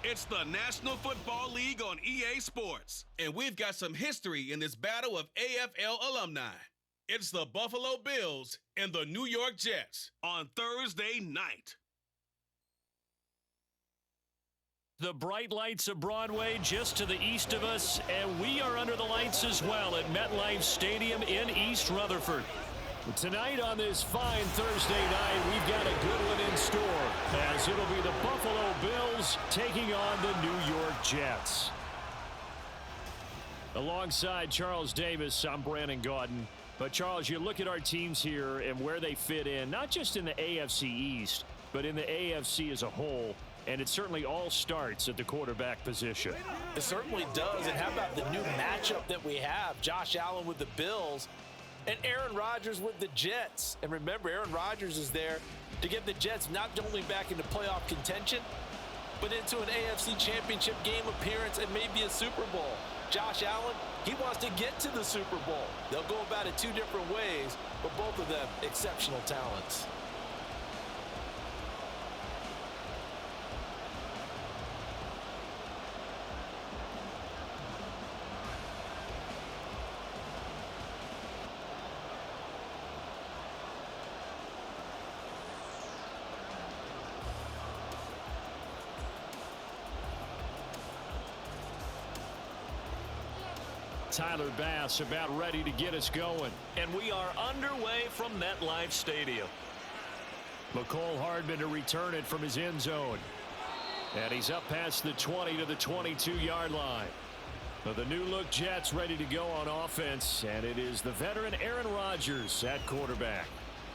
It's the National Football League on EA Sports, and we've got some history in this battle of AFL alumni. It's the Buffalo Bills and the New York Jets on Thursday night. The bright lights of Broadway just to the east of us, and we are under the lights as well at MetLife Stadium in East Rutherford. Tonight on this fine Thursday night, we've got a good one in store, as it'll be the Buffalo Bills taking on the New York Jets. Alongside Charles Davis, I'm Brandon Gaudin. But Charles, you look at our teams here and where they fit in, not just in the AFC East, but in the AFC as a whole. And it certainly all starts at the quarterback position. It certainly does. And how about the new matchup that we have? Josh Allen with the Bills and Aaron Rodgers with the Jets. And remember, Aaron Rodgers is there to get the Jets not only back into playoff contention, but into an AFC Championship game appearance and maybe a Super Bowl. Josh Allen, he wants to get to the Super Bowl. They'll go about it two different ways, but both of them exceptional talents. Tyler Bass about ready to get us going. And we are underway from MetLife Stadium. McCole Hardman to return it from his end zone. And he's up past the 20 to the 22-yard line. The new-look Jets ready to go on offense, and it is the veteran Aaron Rodgers at quarterback.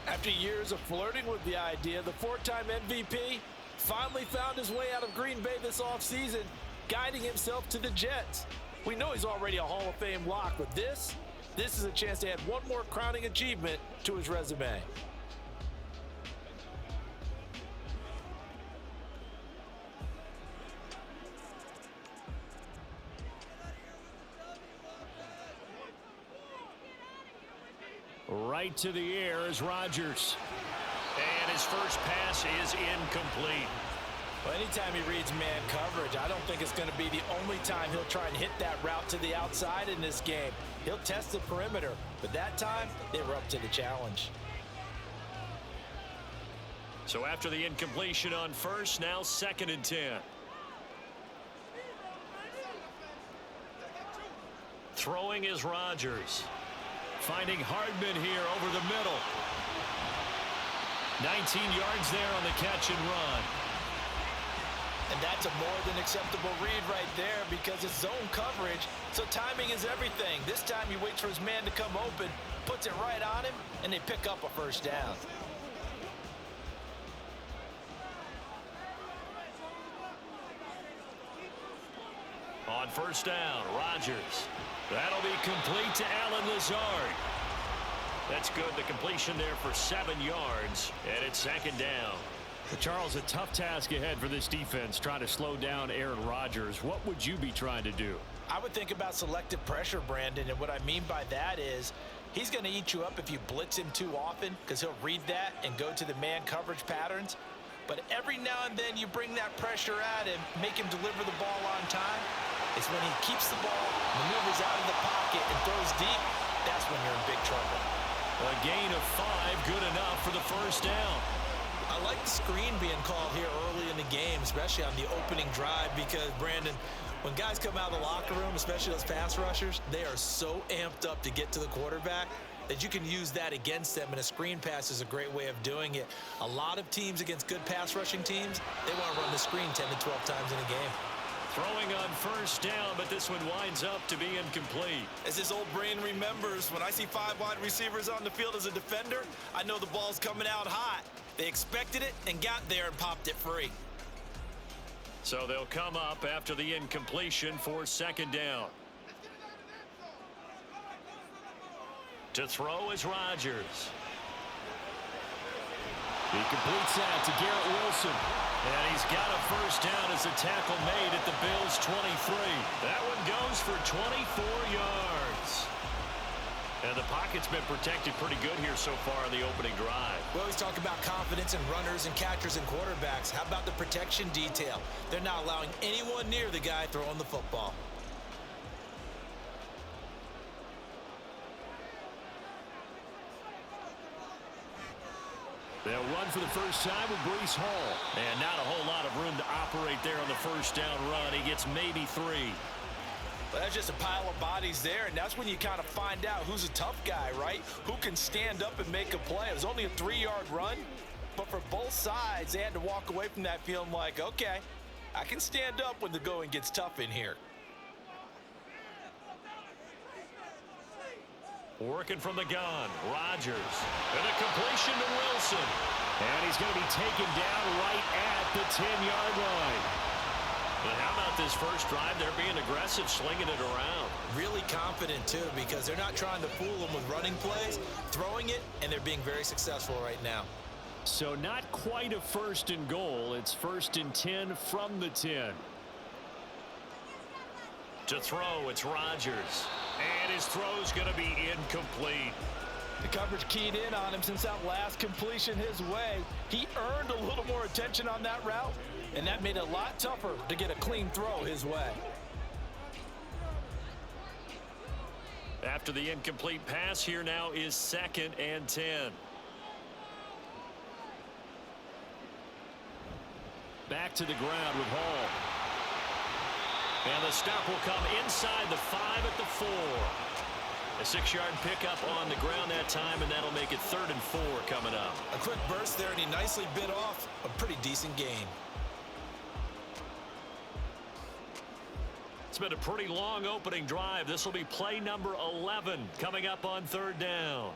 After years of flirting with the idea, the four-time MVP finally found his way out of Green Bay this offseason, guiding himself to the Jets. We know he's already a Hall of Fame lock, but this is a chance to add one more crowning achievement to his resume. Right to the air is Rodgers. And his first pass is incomplete. Well, anytime he reads man coverage, I don't think it's going to be the only time he'll try and hit that route to the outside in this game. He'll test the perimeter, but that time, they were up to the challenge. So after the incompletion on first, now 2nd and 10. Throwing is Rodgers. Finding Hardman here over the middle. 19 yards there on the catch and run. And that's a more than acceptable read right there because it's zone coverage, so timing is everything. This time he waits for his man to come open, puts it right on him, and they pick up a first down. On first down, Rodgers. That'll be complete to Allen Lazard. That's good. The completion there for 7 yards, and it's 2nd down. Charles, a tough task ahead for this defense, trying to slow down Aaron Rodgers. What would you be trying to do? I would think about selective pressure, Brandon, and what I mean by that is he's going to eat you up if you blitz him too often because he'll read that and go to the man coverage patterns. But every now and then you bring that pressure at him, make him deliver the ball on time. It's when he keeps the ball, maneuvers out of the pocket, and throws deep, that's when you're in big trouble. A gain of 5, good enough for the first down. I like the screen being called here early in the game, especially on the opening drive, because, Brandon, when guys come out of the locker room, especially those pass rushers, they are so amped up to get to the quarterback that you can use that against them, and a screen pass is a great way of doing it. A lot of teams against good pass rushing teams, they want to run the screen 10 to 12 times in a game. Throwing on first down, but this one winds up to be incomplete. As his old brain remembers, when I see 5 wide receivers on the field as a defender, I know the ball's coming out hot. They expected it and got there and popped it free. So they'll come up after the incompletion for 2nd down. To throw is Rodgers. He completes that to Garrett Wilson. And he's got a first down as a tackle made at the Bills' 23. That one goes for 24 yards. And the pocket's been protected pretty good here so far in the opening drive. We always talk about confidence in runners and catchers and quarterbacks. How about the protection detail? They're not allowing anyone near the guy throwing the football. They'll run for the first time with Breece Hall. And not a whole lot of room to operate there on the first down run. He gets maybe 3. But that's just a pile of bodies there, and that's when you kind of find out who's a tough guy, right? Who can stand up and make a play. It was only a 3-yard run, but for both sides, they had to walk away from that feeling like, okay, I can stand up when the going gets tough in here. Working from the gun, Rodgers. And a completion to Wilson. And he's going to be taken down right at the 10-yard line. But how about this first drive? They're being aggressive, slinging it around. Really confident, too, because they're not trying to fool them with running plays, throwing it, and they're being very successful right now. So not quite a first and goal. It's 1st and 10 from the 10. To throw, it's Rodgers. And his throw's going to be incomplete. The coverage keyed in on him since that last completion his way. He earned a little more attention on that route, and that made it a lot tougher to get a clean throw his way. After the incomplete pass, here now is 2nd and 10. Back to the ground with Hall. And the stop will come inside the 5 at the 4. A 6-yard pickup on the ground that time, and that'll make it 3rd and 4 coming up. A quick burst there, and he nicely bit off a pretty decent gain. It's been a pretty long opening drive. This will be play number 11 coming up on 3rd down.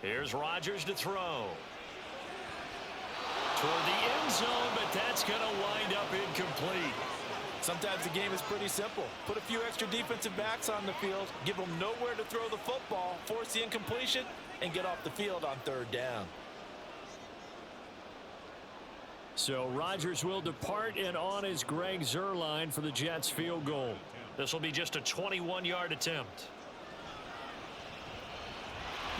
Here's Rodgers to throw. Toward the end zone, but that's going to wind up incomplete. Sometimes the game is pretty simple. Put a few extra defensive backs on the field, give them nowhere to throw the football, force the incompletion, and get off the field on 3rd down. So Rodgers will depart, and on is Greg Zuerlein for the Jets field goal. This will be just a 21-yard attempt.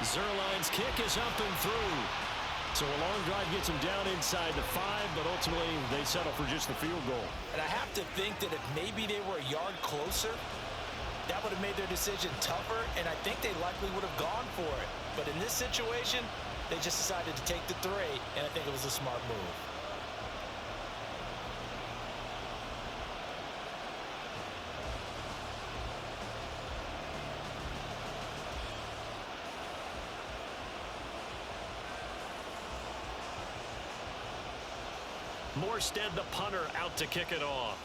Zuerlein's kick is up and through. So a long drive gets them down inside the 5, but ultimately they settle for just the field goal. And I have to think that if maybe they were a yard closer, that would have made their decision tougher, and I think they likely would have gone for it. But in this situation, they just decided to take the 3, and I think it was a smart move. Morstead, the punter, out to kick it off.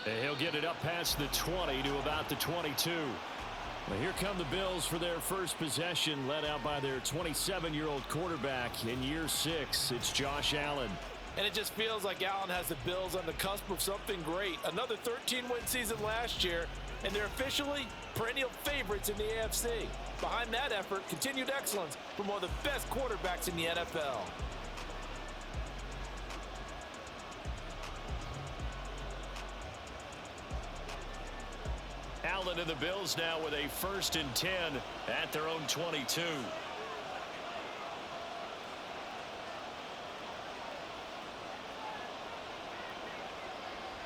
And he'll get it up past the 20 to about the 22. Well, here come the Bills for their first possession, led out by their 27-year-old quarterback in year 6. It's Josh Allen. And it just feels like Allen has the Bills on the cusp of something great. Another 13-win season last year, and they're officially perennial favorites in the AFC. Behind that effort, continued excellence from one of the best quarterbacks in the NFL. Allen and the Bills now with a 1st and 10 at their own 22.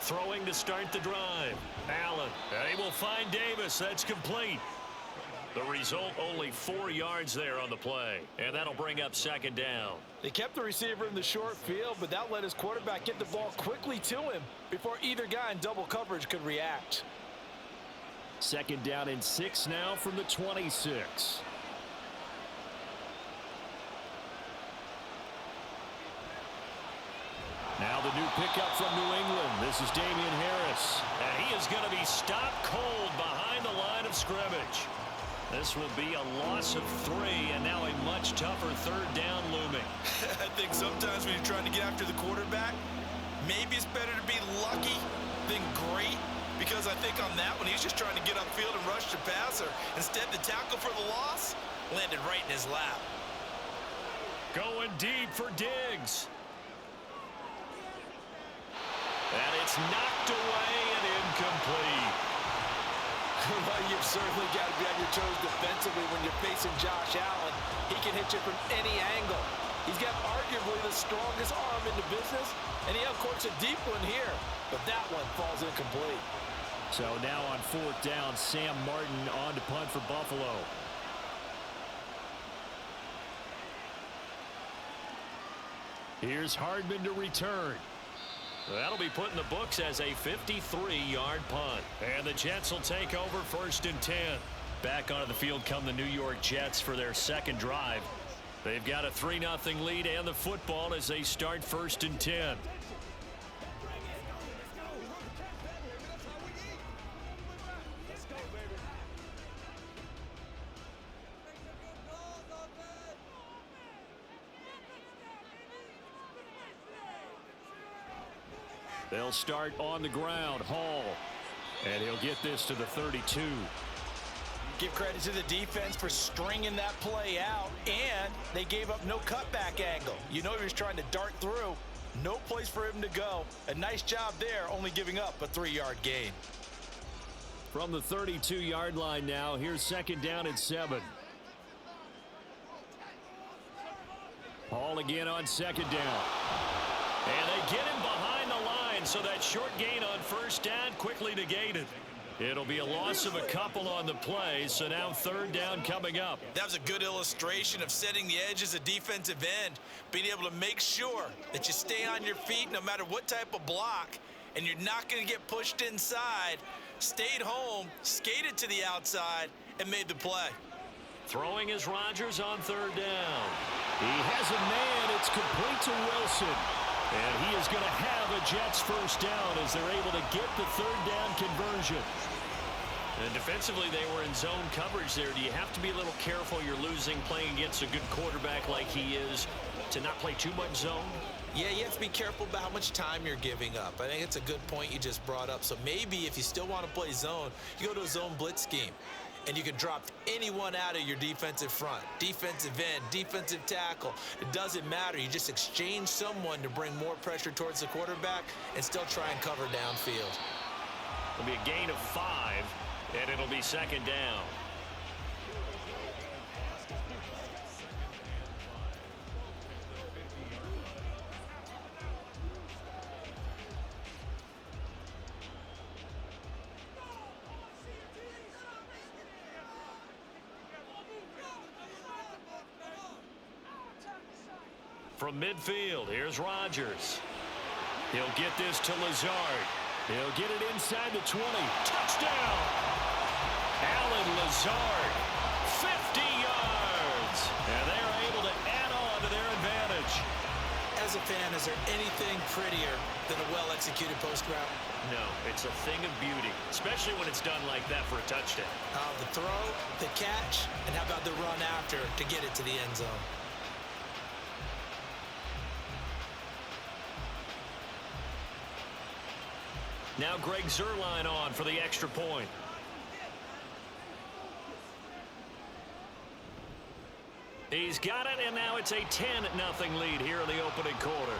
Throwing to start the drive. Allen. They will find Davis. That's complete. The result, only 4 yards there on the play. And that'll bring up 2nd down. They kept the receiver in the short field, but that let his quarterback get the ball quickly to him before either guy in double coverage could react. 2nd down and 6 now from the 26. Now the new pickup from New England. This is Damian Harris. And he is going to be stopped cold behind the line of scrimmage. This will be a loss of 3, and now a much tougher 3rd down looming. I think sometimes when you're trying to get after the quarterback, maybe it's better to be lucky than great, because I think on that one, he's just trying to get upfield and rush the passer. Instead, the tackle for the loss landed right in his lap. Going deep for Diggs. It's knocked away and incomplete. Well, you've certainly got to be on your toes defensively when you're facing Josh Allen. He can hit you from any angle. He's got arguably the strongest arm in the business, and he uncorks a deep one here. But that one falls incomplete. So now on 4th down, Sam Martin on to punt for Buffalo. Here's Hardman to return. That'll be put in the books as a 53-yard punt. And the Jets will take over 1st and 10. Back onto the field come the New York Jets for their second drive. They've got a 3-0 lead and the football as they start 1st and 10. They'll start on the ground. Hall. And he'll get this to the 32. Give credit to the defense for stringing that play out, and they gave up no cutback angle. You know he was trying to dart through. No place for him to go. A nice job there, only giving up a 3-yard gain. From the 32-yard line now, here's 2nd down and 7. Hall again on 2nd down. And they get him behind the line, so that short gain on 1st down quickly negated. It'll be a loss of a couple on the play, so now 3rd down coming up. That was a good illustration of setting the edge as a defensive end, being able to make sure that you stay on your feet no matter what type of block, and you're not going to get pushed inside. Stayed home, skated to the outside, and made the play. Throwing is Rodgers on 3rd down. He has a man. It's complete to Wilson. And he is going to have a Jets 1st down as they're able to get the 3rd down conversion. And defensively, they were in zone coverage there. Do you have to be a little careful? You're losing playing against a good quarterback like he is to not play too much zone? Yeah, you have to be careful about how much time you're giving up. I think it's a good point you just brought up. So maybe if you still want to play zone, you go to a zone blitz scheme. And you can drop anyone out of your defensive front. Defensive end, defensive tackle. It doesn't matter. You just exchange someone to bring more pressure towards the quarterback and still try and cover downfield. It'll be a gain of 5, and it'll be 2nd down. From midfield, here's Rodgers. He'll get this to Lazard. He'll get it inside the 20. Touchdown! Alan Lazard, 50 yards. And they're able to add on to their advantage. As a fan, is there anything prettier than a well-executed post route? No, it's a thing of beauty, especially when it's done like that for a touchdown. The throw, the catch, and how about the run after to get it to the end zone? Now Greg Zuerlein on for the extra point. He's got it, and now it's a 10-0 lead here in the opening quarter.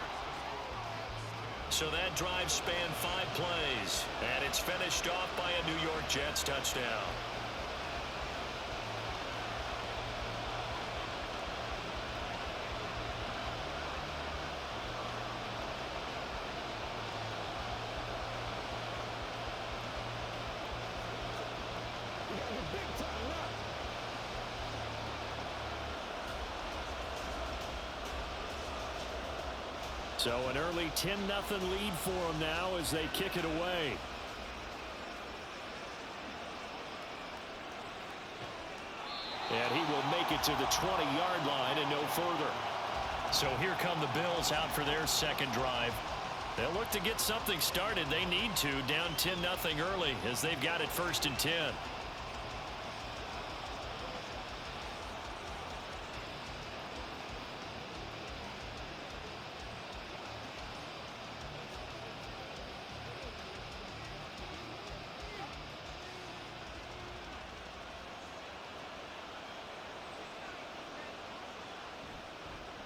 So that drive spanned 5 plays, and it's finished off by a New York Jets touchdown. So an early 10-0 lead for them now as they kick it away. And he will make it to the 20-yard line and no further. So here come the Bills out for their second drive. They'll look to get something started. They need to, down 10-0 early as they've got it 1st and 10.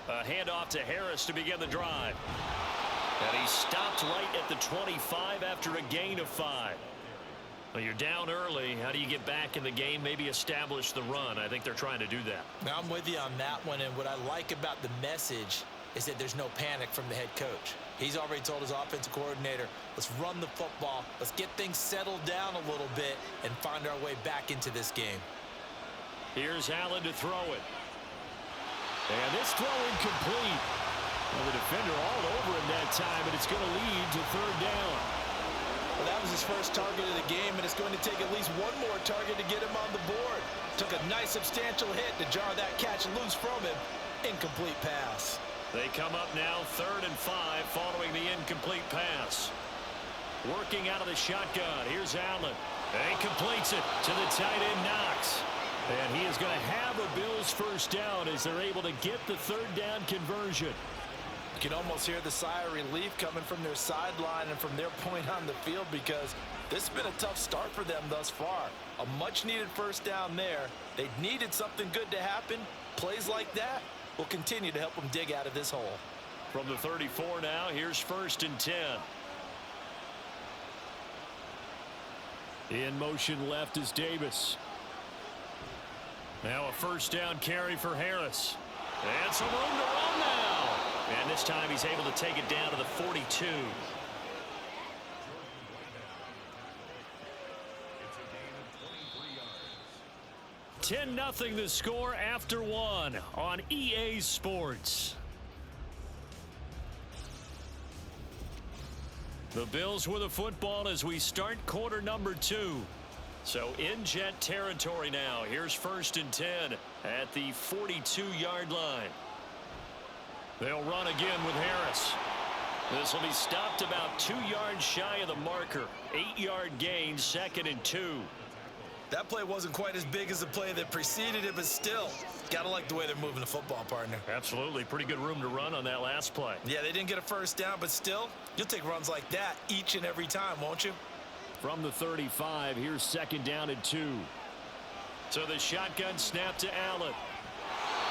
A handoff to Harris to begin the drive. And he stopped right at the 25 after a gain of 5. Well, you're down early. How do you get back in the game? Maybe establish the run. I think they're trying to do that. Now, I'm with you on that one, and what I like about the message is that there's no panic from the head coach. He's already told his offensive coordinator, let's run the football, let's get things settled down a little bit and find our way back into this game. Here's Allen to throw it. And this throw incomplete. Well, the defender all over him that time, and it's going to lead to 3rd down. Well, that was his first target of the game, and it's going to take at least one more target to get him on the board. Took a nice substantial hit to jar that catch loose from him. Incomplete pass. They come up now 3rd and 5 following the incomplete pass. Working out of the shotgun. Here's Allen. And he completes it to the tight end Knox. And he is going to have a Bills first down as they're able to get the 3rd down conversion. You can almost hear the sigh of relief coming from their sideline and from their point on the field because this has been a tough start for them thus far. A much-needed first down there. They needed something good to happen. Plays like that will continue to help them dig out of this hole. From the 34 now, here's 1st and 10. In motion left is Davis. Now a first down carry for Harris. And some room to run now. And this time he's able to take it down to the 42. 10-0 the score after 1 on EA Sports. The Bills with a football as we start quarter number 2. So in Jet territory now. Here's 1st and 10 at the 42-yard line. They'll run again with Harris. This will be stopped about 2 yards shy of the marker. 8-yard gain, 2nd and 2. That play wasn't quite as big as the play that preceded it, but still, gotta like the way they're moving the football, partner. Absolutely. Pretty good room to run on that last play. Yeah, they didn't get a first down, but still, you'll take runs like that each and every time, won't you? From the 35, here's 2nd down and 2. So the shotgun snap to Allen.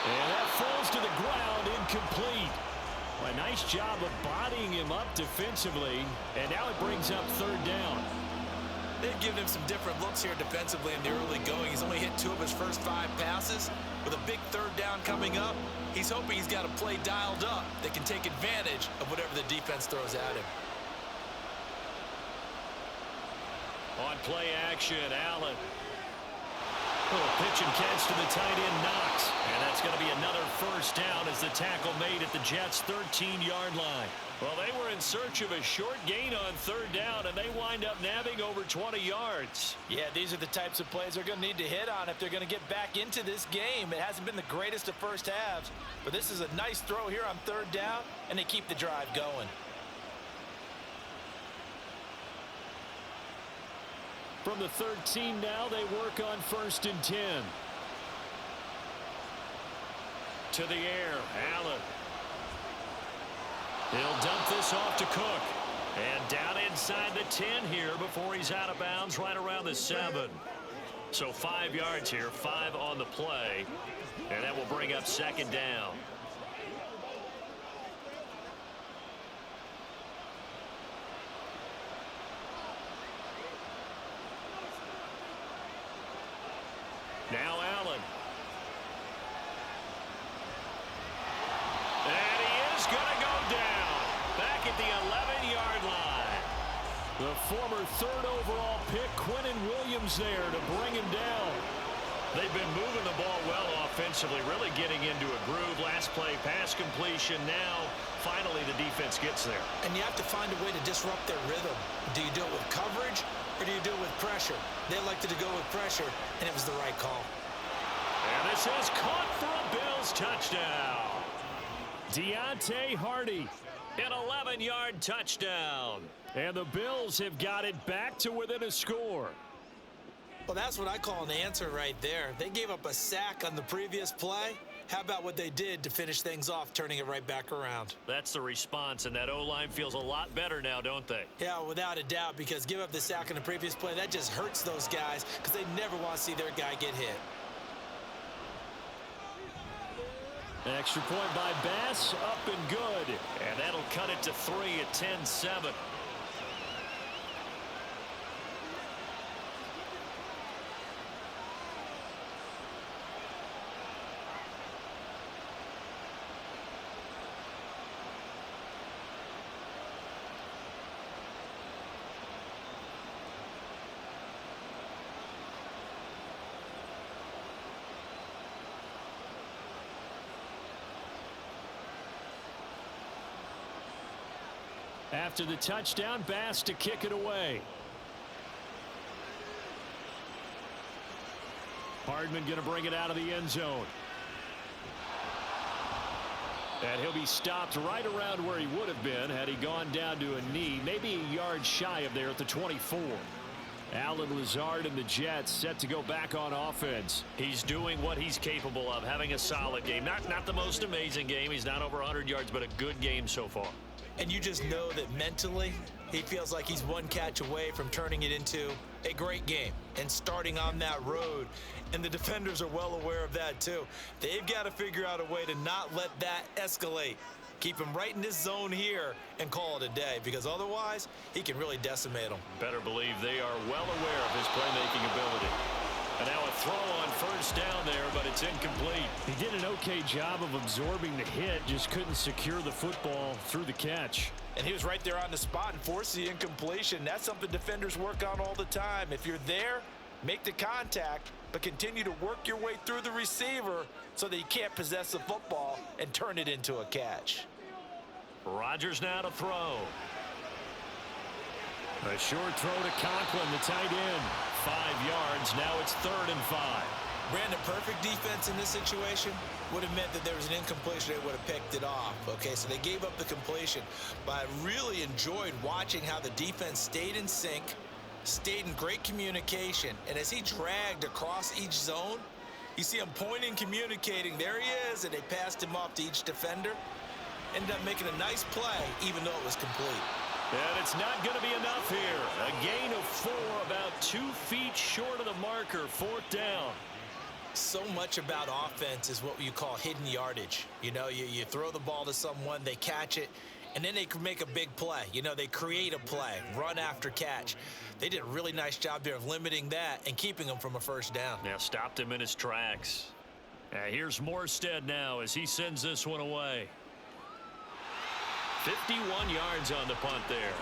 And that falls to the ground, incomplete. Well, a nice job of bodying him up defensively, and now it brings up 3rd down. They've given him some different looks here defensively in the early going. He's only hit 2 of his first 5 passes. With a big 3rd down coming up, he's hoping he's got a play dialed up that can take advantage of whatever the defense throws at him. On play action, Allen. Little pitch and catch to the tight end Knox. And that's going to be another first down as the tackle made at the Jets' 13-yard line. Well, they were in search of a short gain on 3rd down, and they wind up nabbing over 20 yards. Yeah, these are the types of plays they're going to need to hit on if they're going to get back into this game. It hasn't been the greatest of first halves, but this is a nice throw here on 3rd down, and they keep the drive going. From the 13 now, they work on 1st and 10. To the air, Allen. He'll dump this off to Cook. And down inside the 10 here before he's out of bounds right around the 7. So 5 yards here, 5 on the play. And that will bring up 2nd down. Now Allen. And he is going to go down. Back at the 11-yard line. The former 3rd overall pick, Quentin Williams, there to bring him down. They've been moving the ball well offensively, really getting into a groove. Last play, pass completion. Now, finally, the defense gets there. And you have to find a way to disrupt their rhythm. Do you do it with coverage? Or do you do it with pressure? They elected to go with pressure, and it was the right call. And this is caught for a Bills touchdown. Deontay Hardy, an 11-yard touchdown. And the Bills have got it back to within a score. Well, that's what I call an answer right there. They gave up a sack on the previous play. How about what they did to finish things off, turning it right back around? That's the response, and that O-line feels a lot better now, don't they? Yeah, without a doubt, because give up the sack on the previous play, that just hurts those guys because they never want to see their guy get hit. Extra point by Bass, up and good. And that'll cut it to 3 at 10-7. After the touchdown, Bass to kick it away. Hardman going to bring it out of the end zone. And he'll be stopped right around where he would have been had he gone down to a knee, maybe a yard shy of there at the 24. Alan Lazard and the Jets set to go back on offense. He's doing what he's capable of, having a solid game. Not the most amazing game. He's not over 100 yards, but a good game so far. And you just know that mentally, he feels like he's one catch away from turning it into a great game and starting on that road. And the defenders are well aware of that, too. They've got to figure out a way to not let that escalate. Keep him right in this zone here and call it a day, because otherwise, he can really decimate them. Better believe they are well aware of his playmaking ability. And now a throw on first down there, but it's incomplete. He did an okay job of absorbing the hit, just couldn't secure the football through the catch. And he was right there on the spot and forced the incompletion. That's something defenders work on all the time. If you're there, make the contact, but continue to work your way through the receiver so that you can't possess the football and turn it into a catch. Rodgers now to throw. A short throw to Conklin, the tight end. 5 yards. Now it's 3rd and 5. Brandon, perfect defense in this situation would have meant that there was an incompletion. They would have picked it off. Okay, so they gave up the completion. But I really enjoyed watching how the defense stayed in sync, stayed in great communication. And as he dragged across each zone, you see him pointing, communicating. There he is, and they passed him off to each defender. Ended up making a nice play, even though it was complete. And it's not going to be enough here. A gain of 4, about 2 feet short of the marker. 4th down. So much about offense is what you call hidden yardage. You know, you throw the ball to someone, they catch it, and then they can make a big play. You know, they create a play, run after catch. They did a really nice job there of limiting that and keeping him from a first down. Now stopped him in his tracks. Here's Morstead now as he sends this one away. 51 yards on the punt there.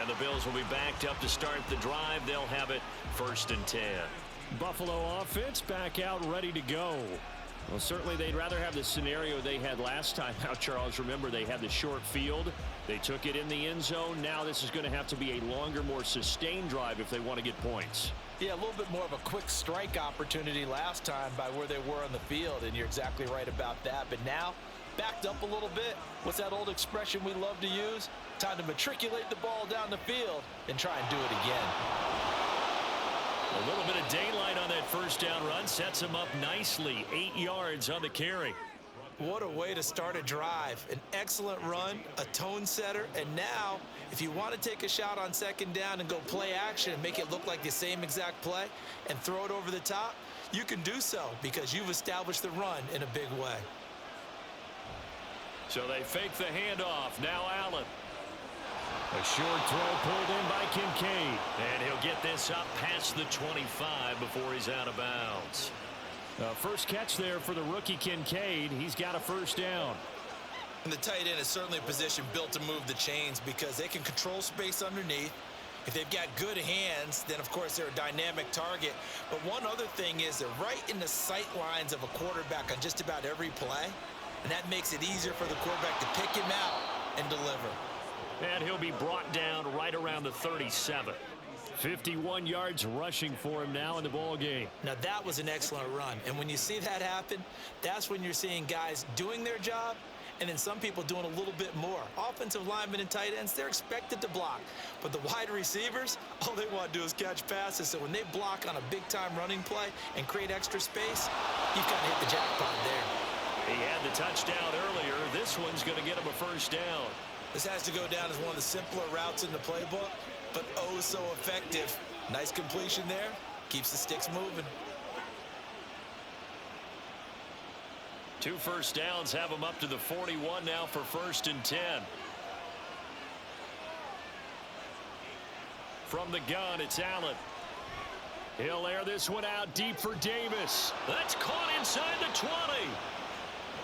And the Bills will be backed up to start the drive. They'll have it 1st and 10. Buffalo offense back out ready to go. Well, certainly they'd rather have the scenario they had last time out, Charles. Remember, they had the short field. They took it in the end zone. Now this is going to have to be a longer, more sustained drive if they want to get points. Yeah, a little bit more of a quick strike opportunity last time by where they were on the field, and you're exactly right about that. But now, backed up a little bit. What's that old expression we love to use? Time to matriculate the ball down the field and try and do it again. A little bit of daylight on that first down run sets him up nicely. 8 yards on the carry. What a way to start a drive. An excellent run, a tone setter, and now if you want to take a shot on 2nd down and go play action and make it look like the same exact play and throw it over the top, you can do so because you've established the run in a big way. So they fake the handoff. Now Allen. A short throw pulled in by Kincaid. And he'll get this up past the 25 before he's out of bounds. First catch there for the rookie Kincaid. He's got a 1st down. And the tight end is certainly a position built to move the chains because they can control space underneath. If they've got good hands, then of course they're a dynamic target. But one other thing is they're right in the sight lines of a quarterback on just about every play. And that makes it easier for the quarterback to pick him out and deliver. And he'll be brought down right around the 37. 51 yards rushing for him now in the ball game. Now that was an excellent run. And when you see that happen, that's when you're seeing guys doing their job and then some people doing a little bit more. Offensive linemen and tight ends, they're expected to block. But the wide receivers, all they want to do is catch passes. So when they block on a big-time running play and create extra space, you've got to hit the jackpot there. He had the touchdown earlier. This one's going to get him a 1st down. This has to go down as one of the simpler routes in the playbook, but oh so effective. Nice completion there. Keeps the sticks moving. 2 first downs have them up to the 41 now for 1st and 10. From the gun, it's Allen. He'll air this one out deep for Davis. That's caught inside the 20.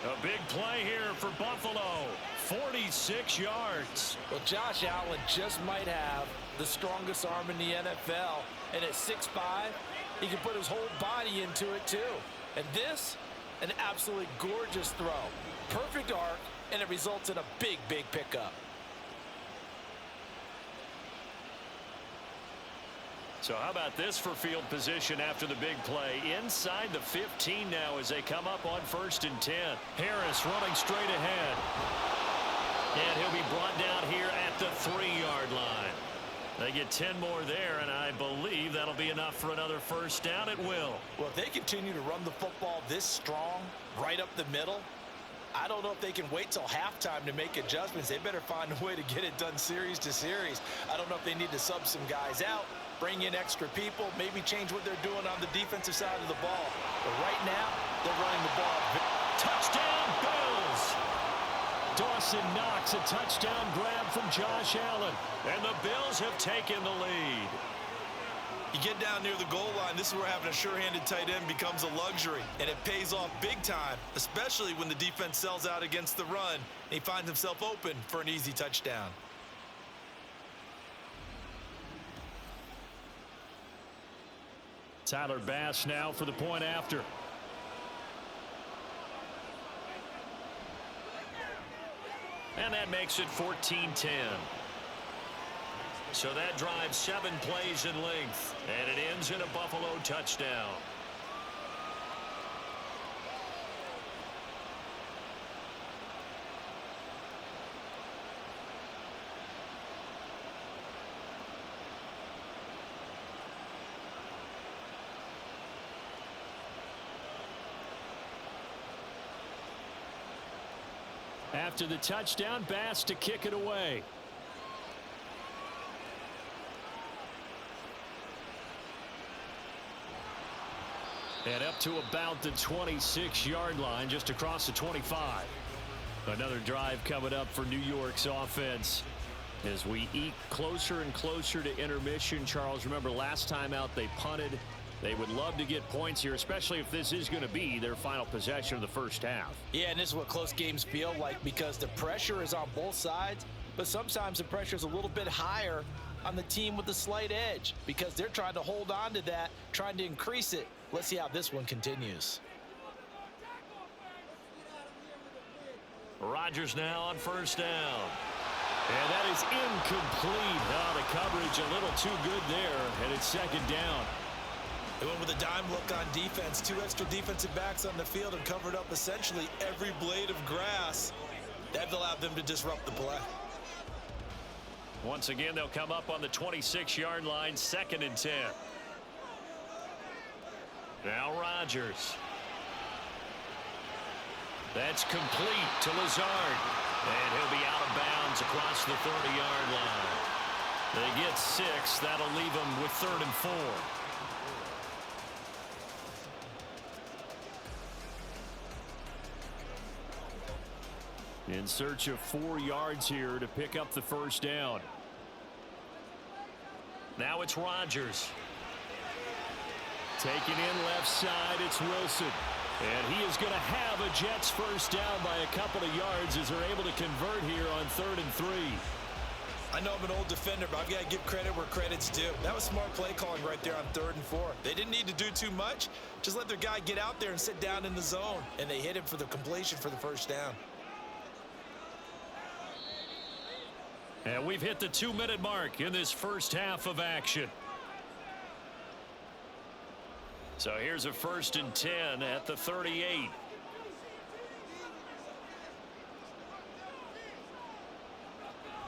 A big play here for Buffalo. 46 yards. Well, Josh Allen just might have the strongest arm in the NFL. And at 6'5", he can put his whole body into it too. And this, an absolutely gorgeous throw. Perfect arc, and it results in a big, big pickup. So how about this for field position after the big play? Inside the 15 now as they come up on 1st and 10. Harris running straight ahead. And he'll be brought down here at the 3-yard line. They get 10 more there, and I believe that'll be enough for another 1st down. It will. Well, if they continue to run the football this strong, right up the middle, I don't know if they can wait till halftime to make adjustments. They better find a way to get it done series to series. I don't know if they need to sub some guys out, bring in extra people, maybe change what they're doing on the defensive side of the ball. But right now, they're running the ball. Touchdown, Bills! Dawson Knox, a touchdown grab from Josh Allen. And the Bills have taken the lead. You get down near the goal line, this is where having a sure-handed tight end becomes a luxury. And it pays off big time, especially when the defense sells out against the run. And he finds himself open for an easy touchdown. Tyler Bass now for the point after. And that makes it 14-10. So that drives 7 plays in length. And it ends in a Buffalo touchdown. After the touchdown, Bass to kick it away. And up to about the 26-yard line, just across the 25. Another drive coming up for New York's offense. As we eke closer and closer to intermission, Charles, remember last time out they punted. They would love to get points here, especially if this is going to be their final possession of the first half. Yeah, and this is what close games feel like because the pressure is on both sides, but sometimes the pressure is a little bit higher on the team with the slight edge because they're trying to hold on to that, trying to increase it. Let's see how this one continues. Rodgers now on 1st down. And that is incomplete. Oh, the coverage a little too good there, and it's 2nd down. They went with a dime look on defense. 2 extra defensive backs on the field and covered up essentially every blade of grass. That allowed them to disrupt the play. Once again, they'll come up on the 26-yard line, 2nd and 10. Now Rodgers. That's complete to Lazard. And he'll be out of bounds across the 30-yard line. They get 6. That'll leave them with 3rd and 4. In search of 4 yards here to pick up the 1st down. Now it's Rodgers. Taking in left side, it's Wilson. And he is going to have a Jets 1st down by a couple of yards as they're able to convert here on 3rd and 3. I know I'm an old defender, but I've got to give credit where credit's due. That was smart play calling right there on 3rd and 4. They didn't need to do too much. Just let their guy get out there and sit down in the zone. And they hit him for the completion for the 1st down. And we've hit the 2-minute mark in this first half of action. So here's a 1st and 10 at the 38.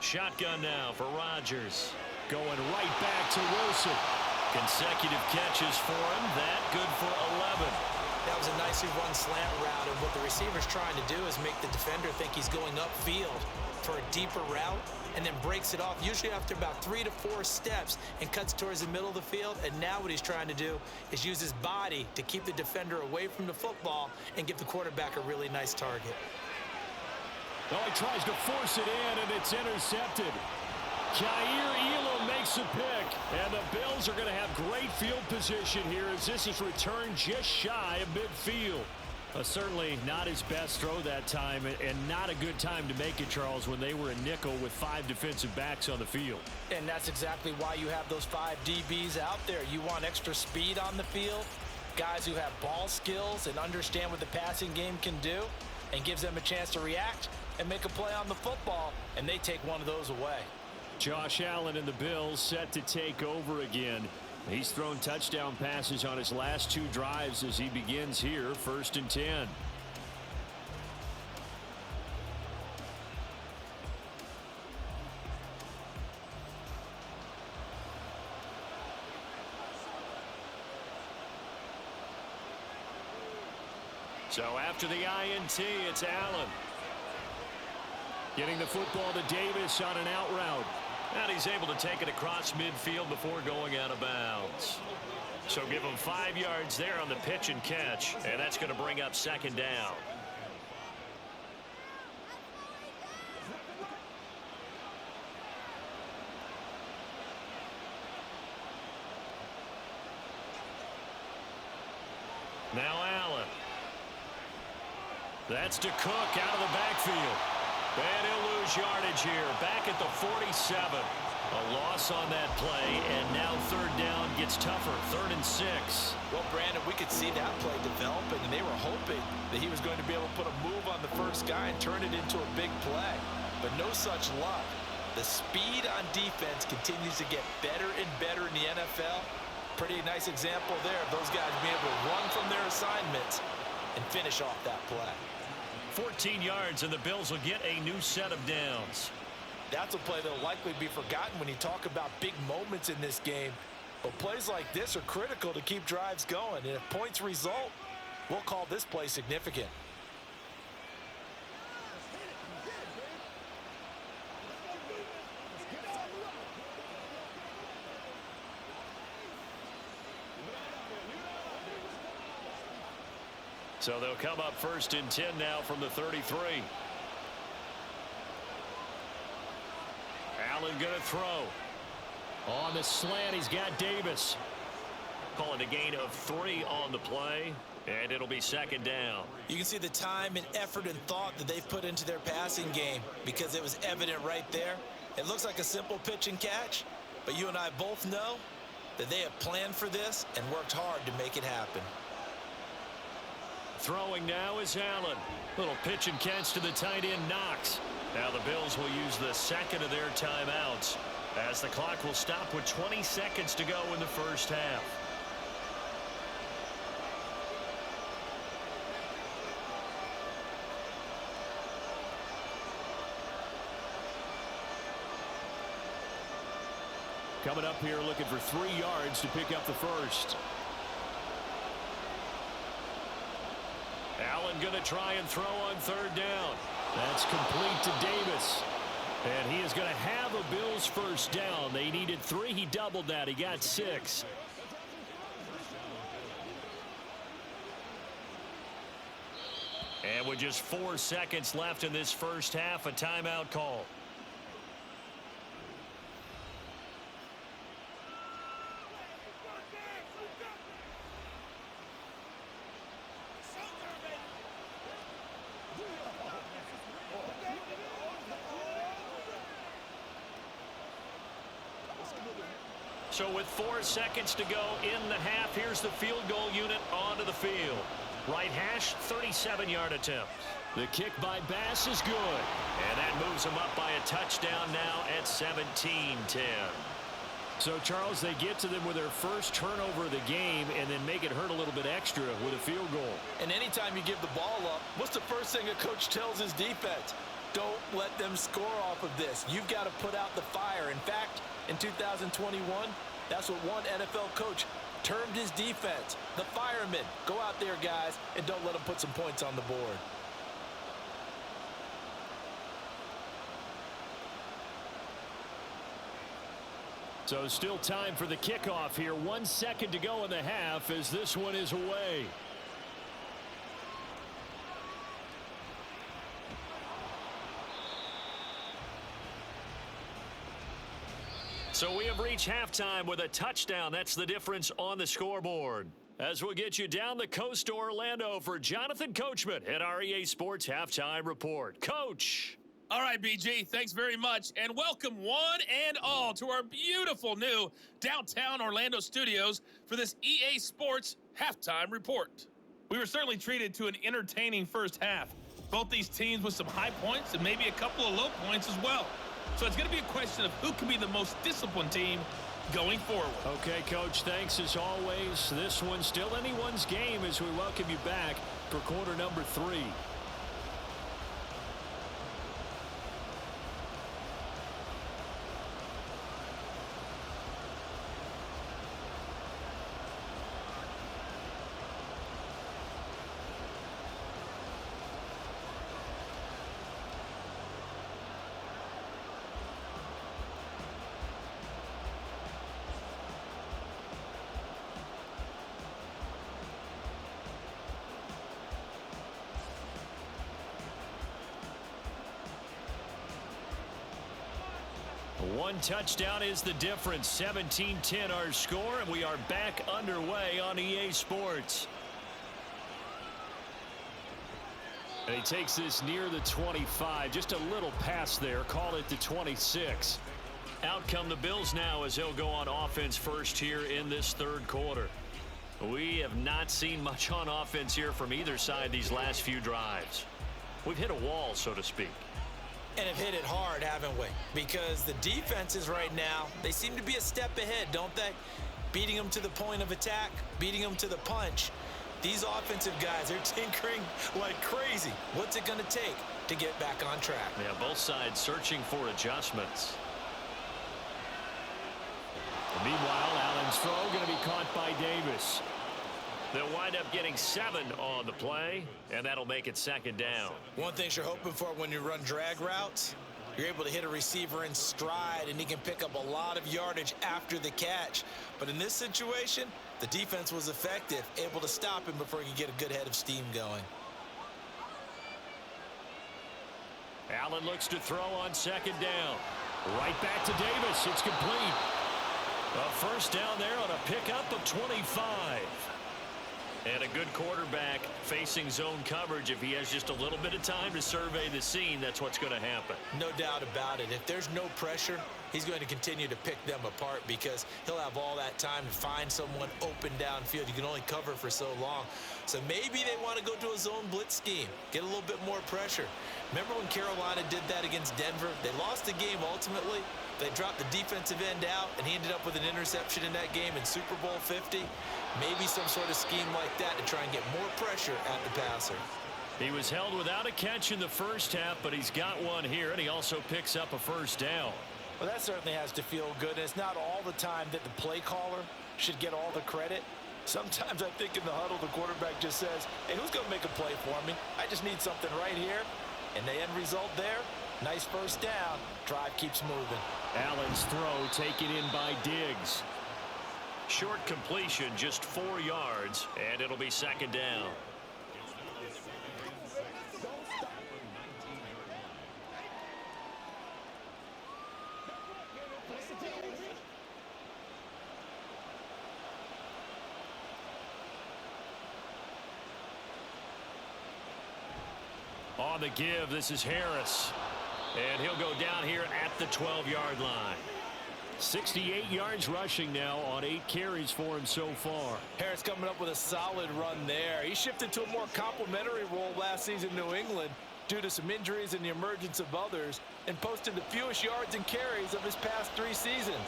Shotgun now for Rodgers. Going right back to Wilson. Consecutive catches for him. That good for 11. That was a nicely run slant route, and what the receiver's trying to do is make the defender think he's going upfield. for a deeper route and then breaks it off, usually after about 3 to 4 steps, and cuts towards the middle of the field. And now what he's trying to do is use his body to keep the defender away from the football and give the quarterback a really nice target. Oh, he tries to force it in, and it's intercepted. Jair Elam makes a pick, and the Bills are going to have great field position here as this is returned just shy of midfield. Certainly not his best throw that time, and not a good time to make it, Charles, when they were a nickel with 5 defensive backs on the field. And that's exactly why you have those 5 DBs out there. You want extra speed on the field, guys who have ball skills and understand what the passing game can do, and gives them a chance to react and make a play on the football, and they take one of those away. Josh Allen and the Bills set to take over again. He's thrown touchdown passes on his last 2 drives as he begins here, 1st and 10. So after the INT, it's Allen. Getting the football to Davis on an out route. And he's able to take it across midfield before going out of bounds. So give him 5 yards there on the pitch and catch, and that's going to bring up 2nd down. Now Allen. That's to Cook out of the backfield. And he'll lose yardage here. Back at the 47. A loss on that play, and now 3rd down gets tougher. 3rd and 6. Well, Brandon, we could see that play developing, and they were hoping that he was going to be able to put a move on the first guy and turn it into a big play. But no such luck. The speed on defense continues to get better and better in the NFL. Pretty nice example there of those guys being able to run from their assignments and finish off that play. 14 yards, and the Bills will get a new set of downs. That's a play that will likely be forgotten when you talk about big moments in this game. But plays like this are critical to keep drives going. And if points result, we'll call this play significant. So they'll come up 1st and 10 now from the 33. Allen going to throw. On the slant, he's got Davis. Calling a gain of 3 on the play, and it'll be 2nd down. You can see the time and effort and thought that they've put into their passing game because it was evident right there. It looks like a simple pitch and catch, but you and I both know that they have planned for this and worked hard to make it happen. Throwing now is Allen. Little pitch and catch to the tight end, Knox. Now the Bills will use the 2nd of their timeouts as the clock will stop with 20 seconds to go in the first half. Coming up here looking for 3 yards to pick up the first. Allen going to try and throw on 3rd down. That's complete to Davis. And he is going to have a Bills first down. They needed 3. He doubled that. He got 6. And with just 4 seconds left in this first half, a timeout call. So with 4 seconds to go in the half, here's the field goal unit onto the field. Right hash, 37-yard attempt. The kick by Bass is good. And that moves them up by a touchdown now at 17-10. So, Charles, they get to them with their first turnover of the game and then make it hurt a little bit extra with a field goal. And anytime you give the ball up, what's the first thing a coach tells his defense? Don't let them score off of this. You've got to put out the fire. In fact, in 2021, that's what one NFL coach termed his defense. The firemen. Go out there, guys, and don't let them put some points on the board. So still time for the kickoff here. 1 second to go in the half as this one is away. So we have reached halftime with a touchdown. That's the difference on the scoreboard. As we'll get you down the coast to Orlando for Jonathan Coachman at our EA Sports Halftime Report. Coach. All right, BG, thanks very much, and welcome one and all to our beautiful new downtown Orlando studios for this EA Sports Halftime Report. We were certainly treated to an entertaining first half. Both these teams with some high points and maybe a couple of low points as well. So it's going to be a question of who can be the most disciplined team going forward. Okay, Coach, thanks as always. This one's still anyone's game as we welcome you back for quarter number 3. One touchdown is the difference. 17-10 our score, and we are back underway on EA Sports. And he takes this near the 25. Just a little pass there. Call it the 26. Out come the Bills now as they'll go on offense first here in this third quarter. We have not seen much on offense here from either side these last few drives. We've hit a wall, so to speak. And have hit it hard, haven't we? Because the defenses right now, they seem to be a step ahead, don't they? Beating them to the point of attack, beating them to the punch. These offensive guys are tinkering like crazy. What's it going to take to get back on track? Yeah, both sides searching for adjustments. And meanwhile, Allen's throw going to be caught by Davis. They'll wind up getting 7 on the play, and that'll make it second down. One thing you're hoping for when you run drag routes, you're able to hit a receiver in stride, and he can pick up a lot of yardage after the catch. But in this situation, the defense was effective, able to stop him before he could get a good head of steam going. Allen looks to throw on second down. Right back to Davis. It's complete. A first down there on a pickup of 25. And a good quarterback facing zone coverage. If he has just a little bit of time to survey the scene, that's what's going to happen. No doubt about it. If there's no pressure, he's going to continue to pick them apart because he'll have all that time to find someone open downfield. You can only cover for so long. So maybe they want to go to a zone blitz scheme, get a little bit more pressure. Remember when Carolina did that against Denver? They lost the game ultimately. They dropped the defensive end out, and he ended up with an interception in that game in Super Bowl 50. Maybe some sort of scheme like that to try and get more pressure at the passer. He was held without a catch in the first half, but he's got one here, and he also picks up a first down. Well, that certainly has to feel good. And it's not all the time that the play caller should get all the credit. Sometimes I think in the huddle, the quarterback just says, hey, who's going to make a play for me? I just need something right here. And the end result there, nice first down. Drive keeps moving. Allen's throw taken in by Diggs. Short completion, just 4 yards, and it'll be second down. On the give, this is Harris. And he'll go down here at the 12-yard line. 68 yards rushing now on 8 carries for him so far. Harris coming up with a solid run there. He shifted to a more complimentary role last season in New England due to some injuries and the emergence of others, and posted the fewest yards and carries of his past 3 seasons.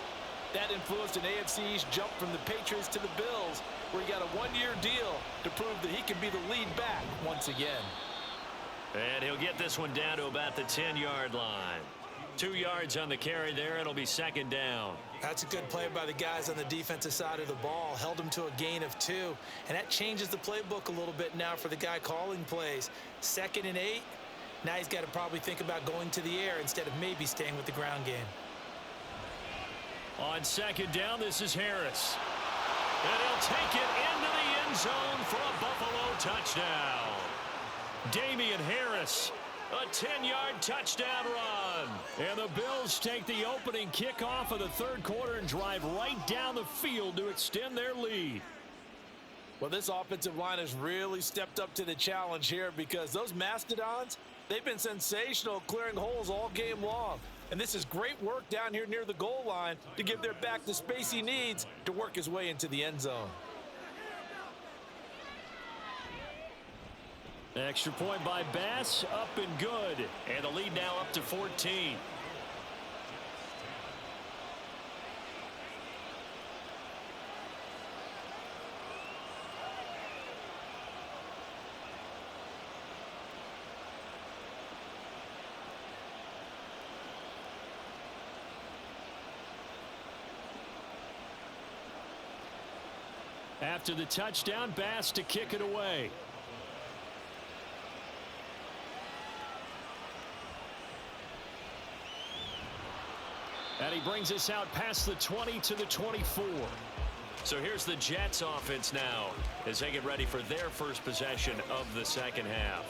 That influenced an AFC East jump from the Patriots to the Bills, where he got a 1-year deal to prove that he can be the lead back once again. And he'll get this one down to about the 10-yard line. 2 yards on the carry there. It'll be second down. That's a good play by the guys on the defensive side of the ball. Held him to a gain of 2. And that changes the playbook a little bit now for the guy calling plays. 2nd and 8. Now he's got to probably think about going to the air instead of maybe staying with the ground game. On second down, this is Harris. And he'll take it into the end zone for a Buffalo touchdown. Damian Harris, a 10-yard touchdown run. And the Bills take the opening kickoff of the third quarter and drive right down the field to extend their lead. Well, this offensive line has really stepped up to the challenge here because those Mastodons, they've been sensational clearing holes all game long. And this is great work down here near the goal line to give their back the space he needs to work his way into the end zone. Extra point by Bass, up and good. And the lead now up to 14. After the touchdown, Bass to kick it away. And he brings us out past the 20 to the 24. So here's the Jets offense now as they get ready for their first possession of the second half.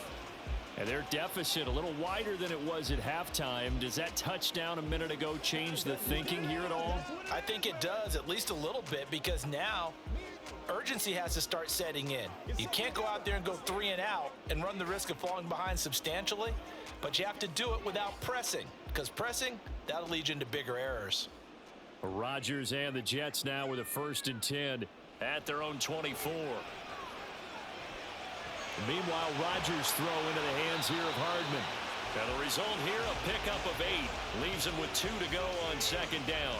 And their deficit a little wider than it was at halftime. Does that touchdown a minute ago change the thinking here at all? I think it does, at least a little bit, because now urgency has to start setting in. You can't go out there and go 3 and out and run the risk of falling behind substantially, but you have to do it without pressing, because pressing, that'll lead you into bigger errors. Rodgers and the Jets now with a 1st and 10 at their own 24. Meanwhile, Rodgers throw into the hands here of Hardman. And the result here, a pickup of 8. Leaves him with 2 to go on second down.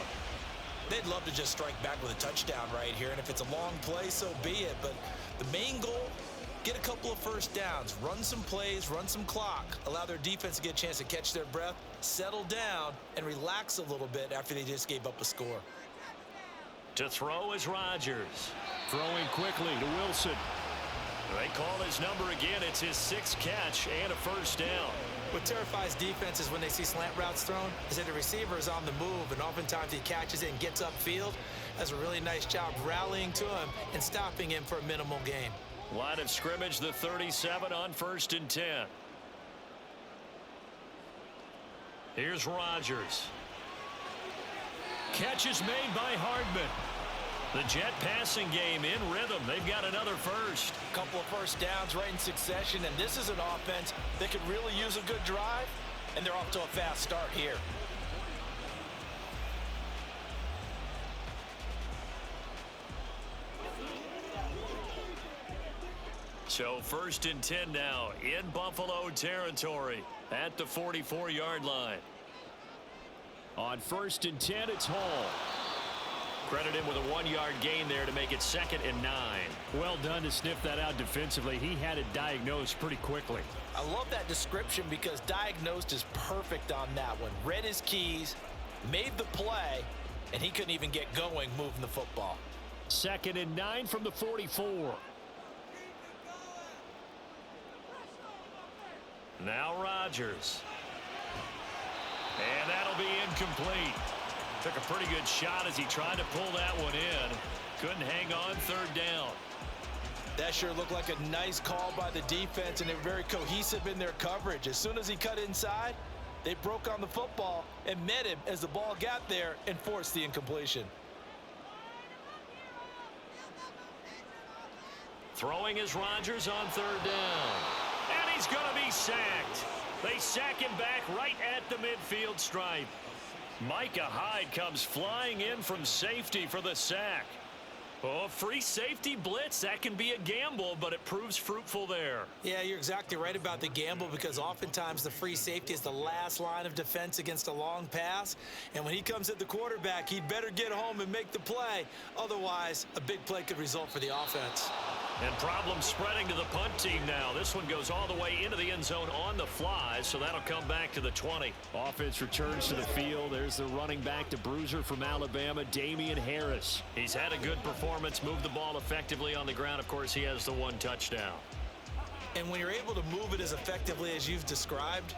They'd love to just strike back with a touchdown right here, and if it's a long play, so be it. But the main goal, get a couple of first downs, run some plays, run some clock, allow their defense to get a chance to catch their breath, settle down, and relax a little bit after they just gave up a score. To throw is Rodgers. Throwing quickly to Wilson. They call his number again. It's his 6th catch and a first down. What terrifies defenses when they see slant routes thrown is that the receiver is on the move, and oftentimes he catches it and gets upfield. Does a really nice job rallying to him and stopping him for a minimal gain. Line of scrimmage, the 37 on 1st and 10. Here's Rodgers. Catch is made by Hardman. The Jet passing game in rhythm. They've got another first. A couple of first downs right in succession, and this is an offense that could really use a good drive, and they're off to a fast start here. So 1st and 10 now in Buffalo territory at the 44-yard line. On 1st and 10, it's Hall. Credit him with a 1-yard gain there to make it 2nd and 9. Well done to sniff that out defensively. He had it diagnosed pretty quickly. I love that description because diagnosed is perfect on that one. Read his keys, made the play, and he couldn't even get going moving the football. 2nd and 9 from the 44. Now Rodgers. And that'll be incomplete. Took a pretty good shot as he tried to pull that one in. Couldn't hang on 3rd down. That sure looked like a nice call by the defense, and they were very cohesive in their coverage. As soon as he cut inside, they broke on the football and met him as the ball got there and forced the incompletion. Throwing is Rodgers on 3rd down. And he's going to be sacked. They sack him back right at the midfield stripe. Micah Hyde comes flying in from safety for the sack. Oh, free safety blitz, that can be a gamble, but it proves fruitful there. Yeah, you're exactly right about the gamble because oftentimes the free safety is the last line of defense against a long pass. And when he comes at the quarterback, he'd better get home and make the play. Otherwise, a big play could result for the offense. And problems spreading to the punt team now. This one goes all the way into the end zone on the fly, so that'll come back to the 20. Offense returns to the field. There's the running back, the bruiser from Alabama, Damian Harris. He's had a good performance, moved the ball effectively on the ground. Of course, he has the 1 touchdown. And when you're able to move it as effectively as you've described,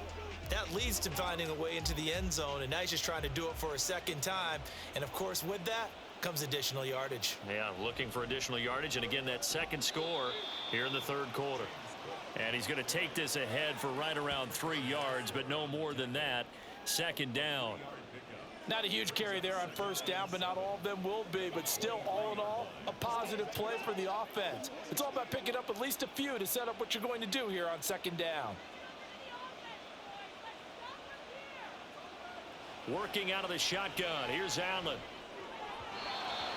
That leads to finding a way into the end zone, and now he's just trying to do it for a second time. And, of course, with that comes additional yardage. Yeah, looking for additional yardage. And, again, that second score here in the third quarter. And he's going to take this ahead for right around 3 yards, but no more than that. Second down. Not a huge carry there on first down, but not all of them will be. But still, all in all, a positive play for the offense. It's all about picking up at least a few to set up what you're going to do here on second down. Working out of the shotgun. Here's Allen.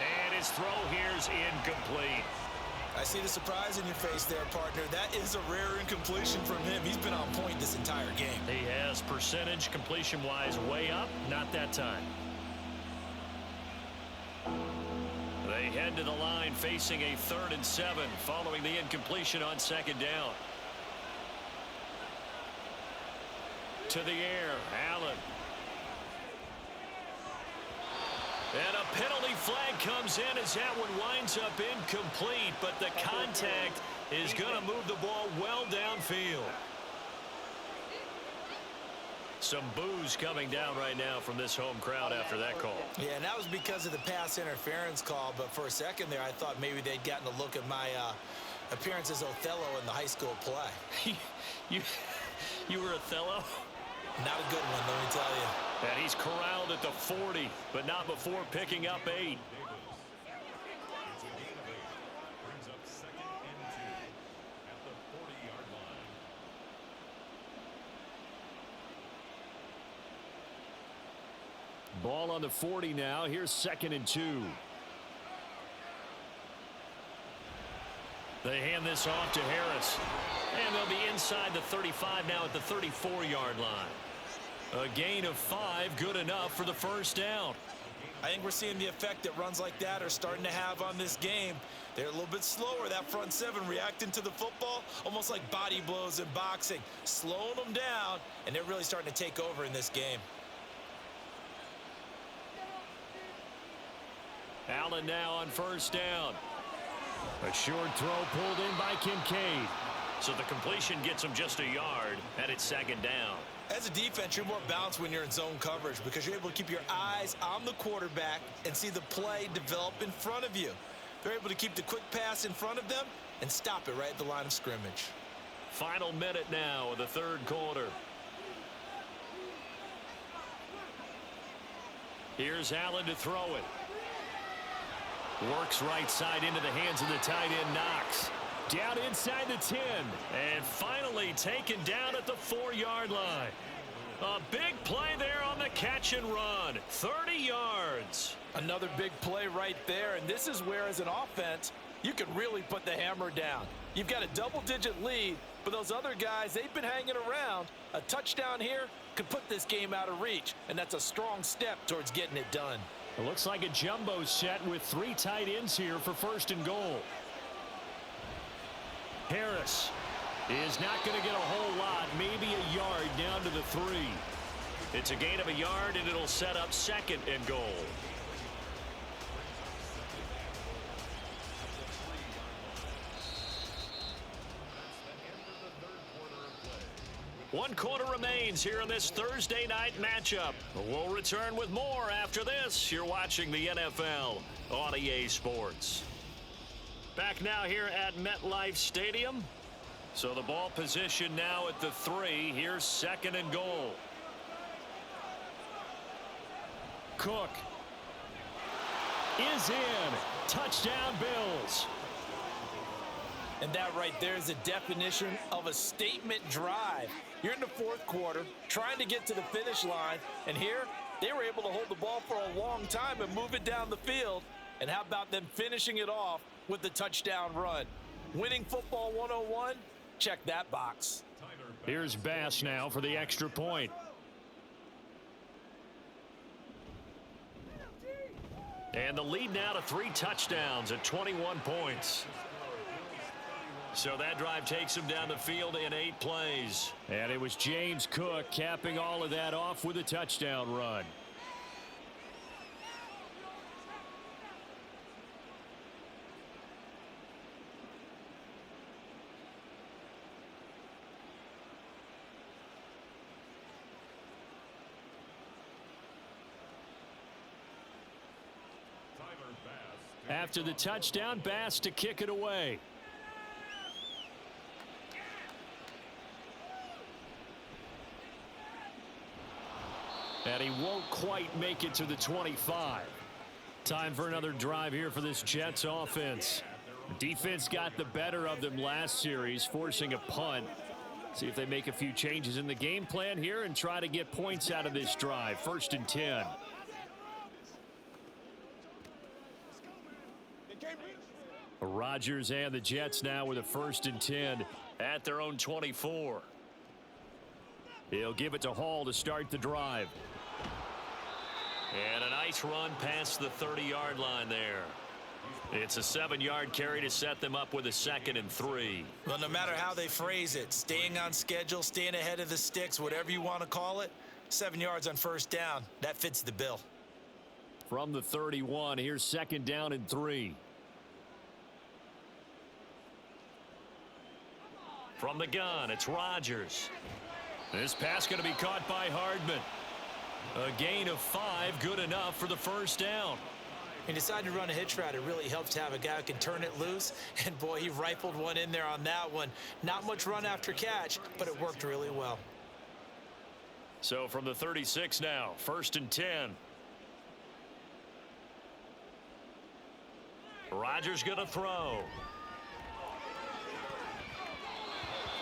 And his throw here's incomplete. I see the surprise in your face there, partner. That is a rare incompletion from him. He's been on point this entire game. He has percentage completion-wise way up. Not that time. They head to the line facing a 3rd and 7 following the incompletion on second down. To the air, Allen. And a penalty flag comes in as that one winds up incomplete, but the contact is going to move the ball well downfield. Some boos coming down right now from this home crowd after that call. Yeah, and that was because of the pass interference call, but for a second there I thought maybe they'd gotten a look at my appearance as Othello in the high school play. You were Othello? Not a good one, let me tell you. And he's corralled at the 40, but not before picking up 8. Ball on the 40 now. Here's 2nd and 2. They hand this off to Harris. And they'll be inside the 35 now at the 34-yard line. A gain of 5, good enough for the first down. I think we're seeing the effect that runs like that are starting to have on this game. They're a little bit slower, that front 7 reacting to the football, almost like body blows in boxing, slowing them down, and they're really starting to take over in this game. Allen now on first down. A short throw pulled in by Kincaid. So the completion gets him just a yard, and it's 2nd down. As a defense, you're more balanced when you're in zone coverage because you're able to keep your eyes on the quarterback and see the play develop in front of you. They're able to keep the quick pass in front of them and stop it right at the line of scrimmage. Final minute now of the third quarter. Here's Allen to throw it. Works right side into the hands of the tight end, Knox. Down inside the 10. And finally taken down at the 4-yard line. A big play there on the catch and run. 30 yards. Another big play right there, and this is where, as an offense, you can really put the hammer down. You've got a double-digit lead, but those other guys, they've been hanging around. A touchdown here could put this game out of reach, and that's a strong step towards getting it done. It looks like a jumbo set with 3 tight ends here for 1st and goal. Harris is not going to get a whole lot, maybe a yard down to the 3. It's a gain of a yard, and it'll set up 2nd and goal. One quarter remains here in this Thursday night matchup. We'll return with more after this. You're watching the NFL on EA Sports. Back now here at MetLife Stadium. So the ball position now at the 3. Here's 2nd and goal. Cook is in. Touchdown, Bills. And that right there is a definition of a statement drive. You're in the 4th quarter, trying to get to the finish line, and here they were able to hold the ball for a long time and move it down the field. And how about them finishing it off with the touchdown run? Winning football 101, check that box. Here's Bass now for the extra point. And the lead now to 3 touchdowns at 21 points. So that drive takes him down the field in 8 plays. And it was James Cook capping all of that off with a touchdown run. After the touchdown, Bass to kick it away. And he won't quite make it to the 25. Time for another drive here for this Jets offense. The defense got the better of them last series, forcing a punt. See if they make a few changes in the game plan here and try to get points out of this drive. 1st and 10. Rodgers and the Jets now with a 1st and 10 At their own 24. He'll give it to Hall to start the drive. And a nice run past the 30-yard line there. It's a 7-yard carry to set them up with a 2nd and 3. Well, no matter how they phrase it, staying on schedule, staying ahead of the sticks, whatever you want to call it, 7 yards on 1st down, that fits the bill. From the 31, here's 2nd down and 3. From the gun, it's Rodgers. This pass going to be caught by Hardman. A gain of 5, good enough for the 1st down. He decided to run a hitch route. It really helps to have a guy who can turn it loose. And, boy, he rifled one in there on that one. Not much run after catch, but it worked really well. So from the 36 now, 1st and 10. Rodgers going to throw.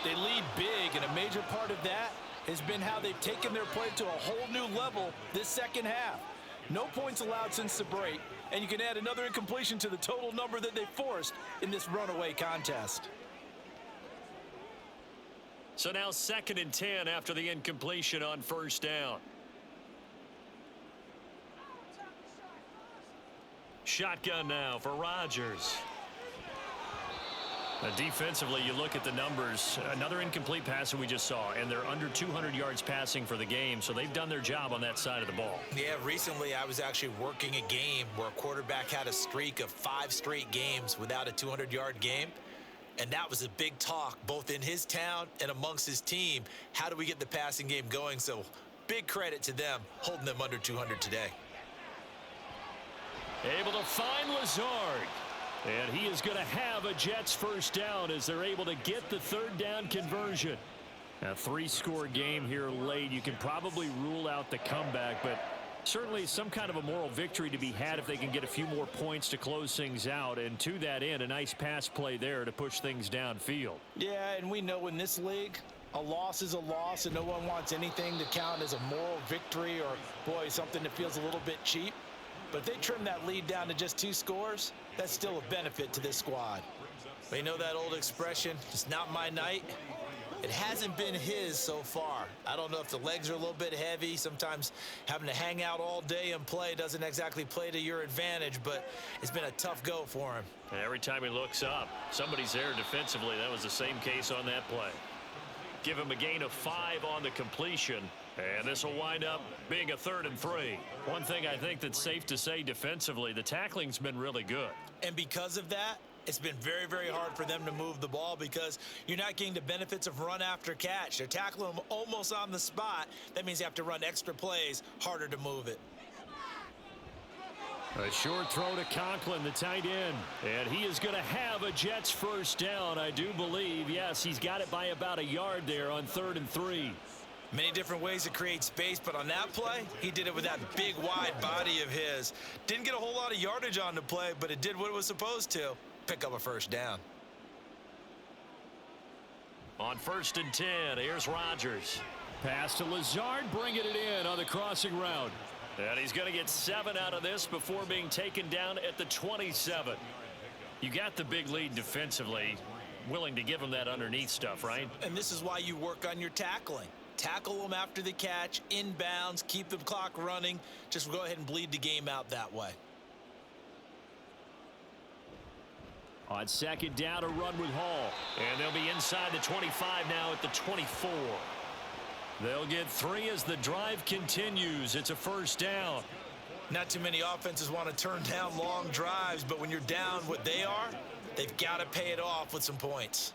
They lead big, and a major part of that has been how they've taken their play to a whole new level this second half. No points allowed since the break, and you can add another incompletion to the total number that they forced in this runaway contest. So now 2nd and 10 after the incompletion on 1st down. Shotgun now for Rodgers. Defensively, you look at the numbers. Another incomplete pass that we just saw, and they're under 200 yards passing for the game, so they've done their job on that side of the ball. Yeah, recently I was actually working a game where a quarterback had a streak of 5 straight games without a 200-yard game, and that was a big talk both in his town and amongst his team. How do we get the passing game going? So big credit to them holding them under 200 today. Able to find Lazard. And he is going to have a Jets 1st down as they're able to get the 3rd down conversion. A 3-score game here late. You can probably rule out the comeback, but certainly some kind of a moral victory to be had if they can get a few more points to close things out. And to that end, a nice pass play there to push things downfield. Yeah, and we know in this league, a loss is a loss, and no one wants anything to count as a moral victory or, boy, something that feels a little bit cheap. But if they trim that lead down to just 2 scores, that's still a benefit to this squad. But you know that old expression, it's not my night? It hasn't been his so far. I don't know if the legs are a little bit heavy. Sometimes having to hang out all day and play doesn't exactly play to your advantage, but it's been a tough go for him. Every time he looks up, somebody's there defensively. That was the same case on that play. Give him a gain of 5 on the completion. And this will wind up being a 3rd and 3. One thing I think that's safe to say defensively, the tackling's been really good. And because of that, it's been very, very hard for them to move the ball because you're not getting the benefits of run after catch. They're tackling them almost on the spot. That means you have to run extra plays, harder to move it. A short throw to Conklin, the tight end. And he is going to have a Jets 1st down, I do believe. Yes, he's got it by about a yard there on 3rd and 3. Many different ways to create space, but on that play, he did it with that big, wide body of his. Didn't get a whole lot of yardage on the play, but it did what it was supposed to. Pick up a 1st down. On 1st and 10, here's Rodgers. Pass to Lazard, bringing it in on the crossing route. And he's going to get 7 out of this before being taken down at the 27. You got the big lead defensively. Willing to give him that underneath stuff, right? And this is why you work on your tackling. Tackle them after the catch, inbounds, keep the clock running. Just go ahead and bleed the game out that way. On 2nd down, a run with Hall. And they'll be inside the 25 now at the 24. They'll get 3 as the drive continues. It's a 1st down. Not too many offenses want to turn down long drives, but when you're down what they are, they've got to pay it off with some points.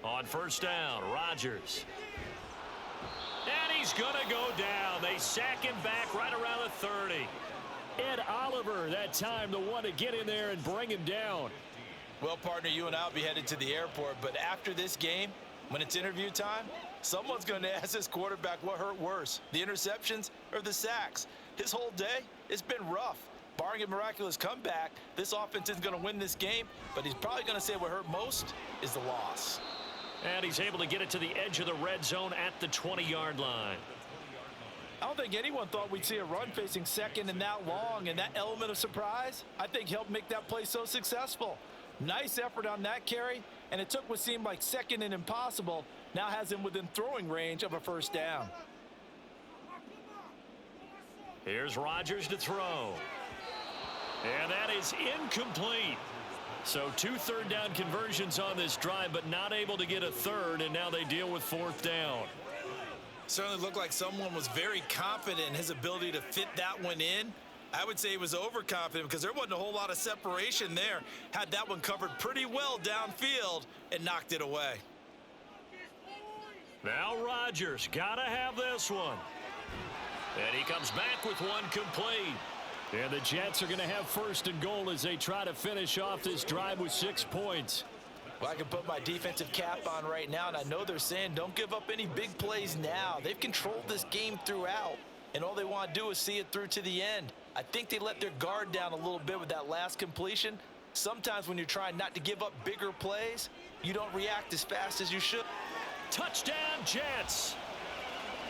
On 1st down, Rodgers. he's going to go down. They sack him back right around the 30. Ed Oliver that time the one to get in there and bring him down. Well, partner, you and I will be headed to the airport, but after this game, when it's interview time, someone's going to ask this quarterback what hurt worse, the interceptions or the sacks. His whole day, it's been rough. Barring a miraculous comeback, this offense is going to win this game, but he's probably going to say what hurt most is the loss. And he's able to get it to the edge of the red zone at the 20-yard line. I don't think anyone thought we'd see a run facing second and that long, and that element of surprise, I think, helped make that play so successful. Nice effort on that carry, and it took what seemed like second and impossible, now has him within throwing range of a first down. Here's Rodgers to throw. And that is incomplete. So 2 third-down conversions on this drive, but not able to get a third, and now they deal with 4th down. Certainly looked like someone was very confident in his ability to fit that one in. I would say he was overconfident because there wasn't a whole lot of separation there. Had that one covered pretty well downfield and knocked it away. Now Rodgers got to have this one. And he comes back with one complete. And the Jets are going to have 1st and goal as they try to finish off this drive with 6 points. Well, I can put my defensive cap on right now, and I know they're saying don't give up any big plays now. They've controlled this game throughout, and all they want to do is see it through to the end. I think they let their guard down a little bit with that last completion. Sometimes when you're trying not to give up bigger plays, you don't react as fast as you should. Touchdown, Jets!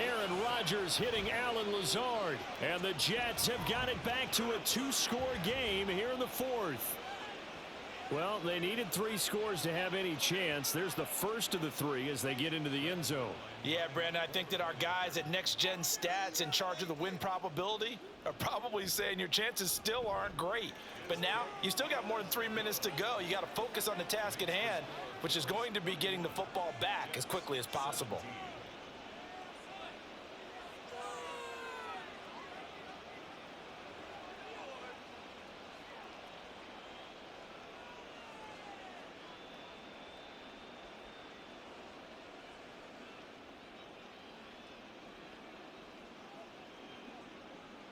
Aaron Rodgers hitting Allen Lazard. And the Jets have got it back to a 2-score game here in the 4th. Well, they needed 3 scores to have any chance. There's the first of the 3 as they get into the end zone. Yeah, Brandon, I think that our guys at Next Gen Stats in charge of the win probability are probably saying your chances still aren't great. But now, you still got more than 3 minutes to go. You got to focus on the task at hand, which is going to be getting the football back as quickly as possible.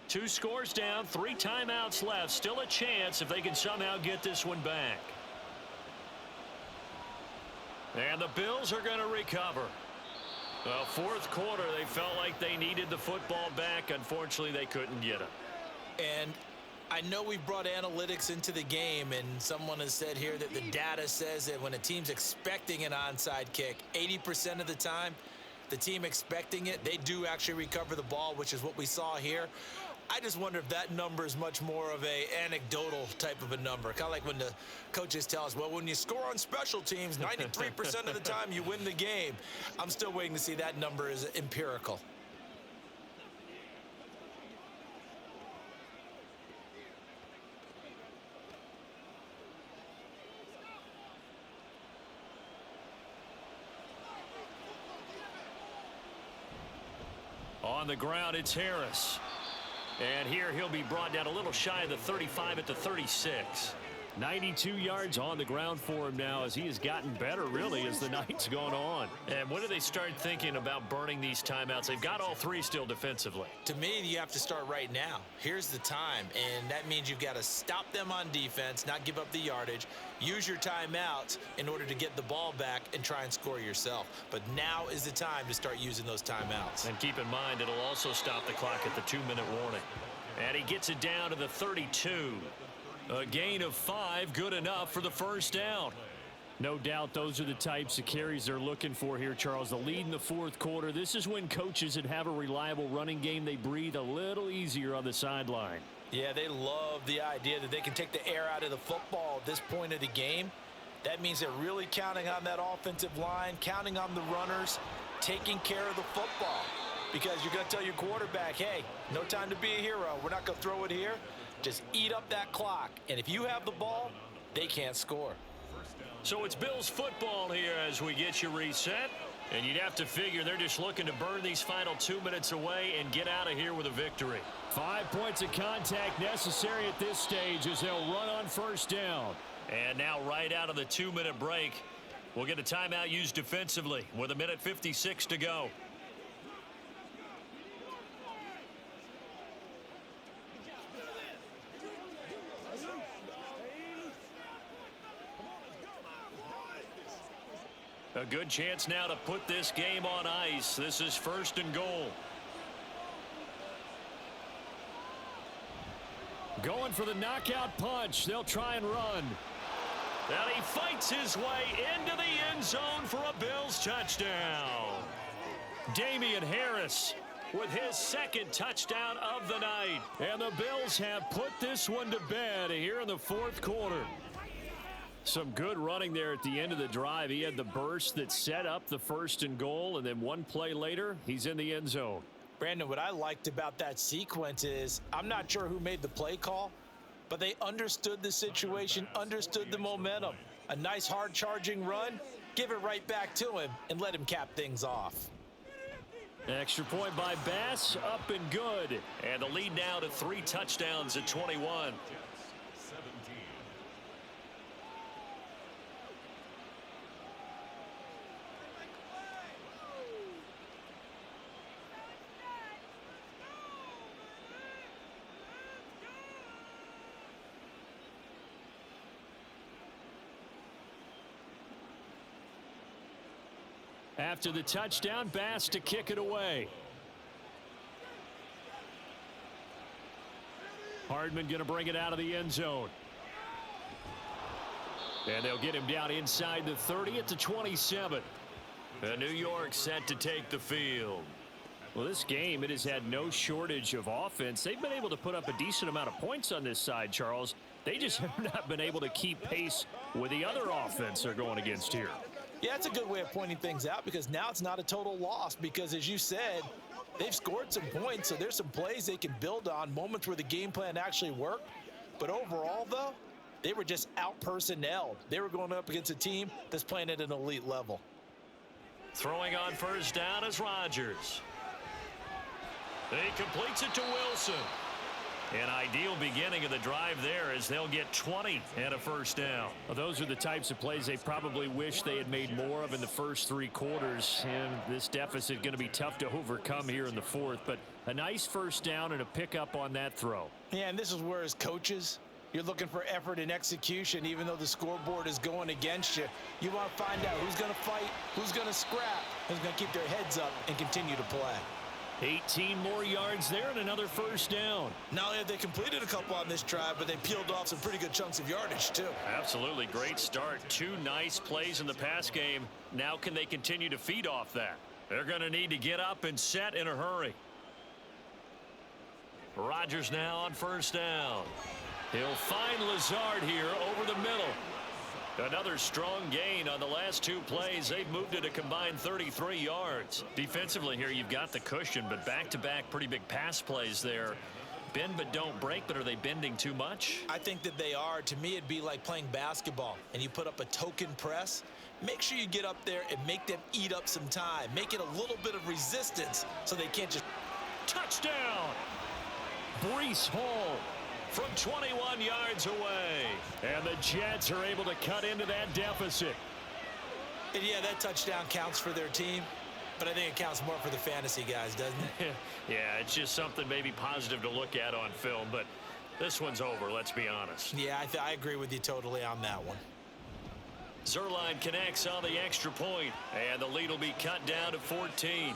Two scores down, 3 timeouts left. Still a chance if they can somehow get this one back. And the Bills are going to recover. Well, 4th quarter, they felt like they needed the football back. Unfortunately, they couldn't get it. And I know we've brought analytics into the game, and someone has said here that the data says that when a team's expecting an onside kick, 80% of the time, the team expecting it, they do actually recover the ball, which is what we saw here. I just wonder if that number is much more of a anecdotal type of a number. Kind of like when the coaches tell us, well, when you score on special teams, 93% of the time you win the game. I'm still waiting to see that number is empirical. On the ground, it's Harris. And here he'll be brought down a little shy of the 35 at the 36. 92 yards on the ground for him now as he has gotten better, really, as the night's gone on. And when do they start thinking about burning these timeouts? They've got all 3 still defensively. To me, you have to start right now. Here's the time, and that means you've got to stop them on defense, not give up the yardage, use your timeouts in order to get the ball back and try and score yourself. But now is the time to start using those timeouts. And keep in mind, it'll also stop the clock at the 2-minute warning. And he gets it down to the 32. A gain of 5, good enough for the first down. No doubt those are the types of carries they're looking for here, Charles. The lead in the 4th quarter. This is when coaches that have a reliable running game, they breathe a little easier on the sideline. Yeah, they love the idea that they can take the air out of the football at this point of the game. That means they're really counting on that offensive line, counting on the runners, taking care of the football. Because you're going to tell your quarterback, hey, no time to be a hero. We're not going to throw it here. Just eat up that clock. And if you have the ball, they can't score. So it's Bills football here as we get you reset. And you'd have to figure they're just looking to burn these final 2 minutes away and get out of here with a victory. 5 points of contact necessary at this stage as they'll run on first down. And now right out of the 2-minute break, we'll get a timeout used defensively with 1:56 to go. A good chance now to put this game on ice. This is 1st and goal. Going for the knockout punch. They'll try and run. And he fights his way into the end zone for a Bills touchdown. Damian Harris with his 2nd touchdown of the night. And the Bills have put this one to bed here in the 4th quarter. Some good running there at the end of the drive. He had the burst that set up the 1st and goal, and then one play later, he's in the end zone. Brandon, what I liked about that sequence is I'm not sure who made the play call, but they understood the situation, understood the momentum. A nice hard-charging run, give it right back to him, and let him cap things off. Extra point by Bass, up and good. And the lead now to 3 touchdowns at 21. After the touchdown, Bass to kick it away. Hardman going to bring it out of the end zone. And they'll get him down inside the 30 at the 27. New York set to take the field. Well, this game, it has had no shortage of offense. They've been able to put up a decent amount of points on this side, Charles. They just have not been able to keep pace with the other offense they're going against here. Yeah, that's a good way of pointing things out because now it's not a total loss because, as you said, they've scored some points, so there's some plays they can build on, moments where the game plan actually worked. But overall, though, they were just out-personnelled. They were going up against a team that's playing at an elite level. Throwing on 1st down is Rodgers. He completes it to Wilson. An ideal beginning of the drive there as they'll get 20 and a 1st down. Well, those are the types of plays they probably wish they had made more of in the first 3 quarters. And this deficit going to be tough to overcome here in the 4th. But a nice 1st down and a pickup on that throw. Yeah, and this is where, as coaches, you're looking for effort and execution. Even though the scoreboard is going against you, you want to find out who's going to fight, who's going to scrap, who's going to keep their heads up and continue to play. 18 more yards there and another 1st down. Not only have they completed a couple on this drive, but they peeled off some pretty good chunks of yardage, too. Absolutely. Great start. 2 nice plays in the pass game. Now can they continue to feed off that? They're going to need to get up and set in a hurry. Rodgers now on 1st down. He'll find Lazard here over the middle. Another strong gain on the last 2 plays. They've moved it a combined 33 yards. Defensively here, you've got the cushion, but back-to-back pretty big pass plays there. Bend but don't break, but are they bending too much? I think that they are. To me, it'd be like playing basketball, and you put up a token press. Make sure you get up there and make them eat up some time. Make it a little bit of resistance so they can't just... Touchdown! Breece Hall from 21 yards away. And the Jets are able to cut into that deficit. And yeah, that touchdown counts for their team, but I think it counts more for the fantasy guys, doesn't it? Yeah, it's just something maybe positive to look at on film, but this one's over, let's be honest. Yeah, I agree with you totally on that one. Zerline connects on the extra point, and the lead will be cut down to 14.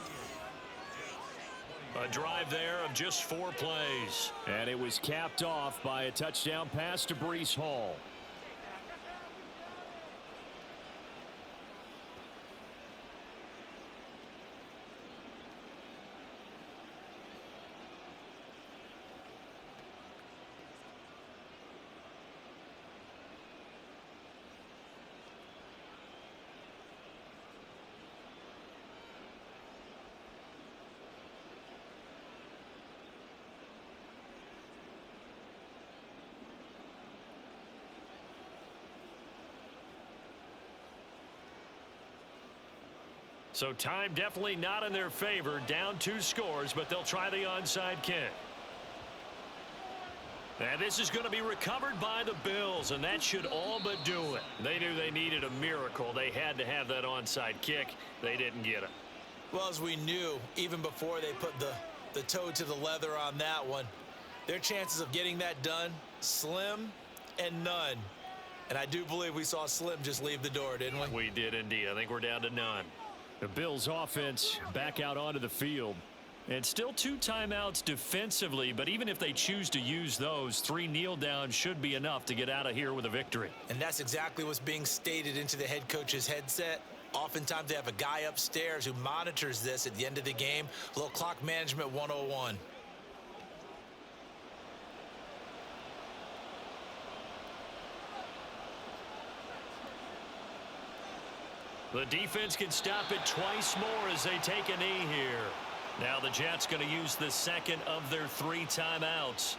A drive there of just 4 plays. And it was capped off by a touchdown pass to Breece Hall. So time definitely not in their favor. Down 2 scores, but they'll try the onside kick. And this is going to be recovered by the Bills, and that should all but do it. They knew they needed a miracle. They had to have that onside kick. They didn't get it. Well, as we knew, even before they put the toe to the leather on that one, their chances of getting that done, slim and none. And I do believe we saw Slim just leave the door, didn't we? We did indeed. I think we're down to none. The Bills offense back out onto the field. And still 2 timeouts defensively, but even if they choose to use those, 3 kneel downs should be enough to get out of here with a victory. And that's exactly what's being stated into the head coach's headset. Oftentimes they have a guy upstairs who monitors this at the end of the game. A little clock management 101. The defense can stop it twice more as they take a knee here. Now the Jets going to use the second of their 3 timeouts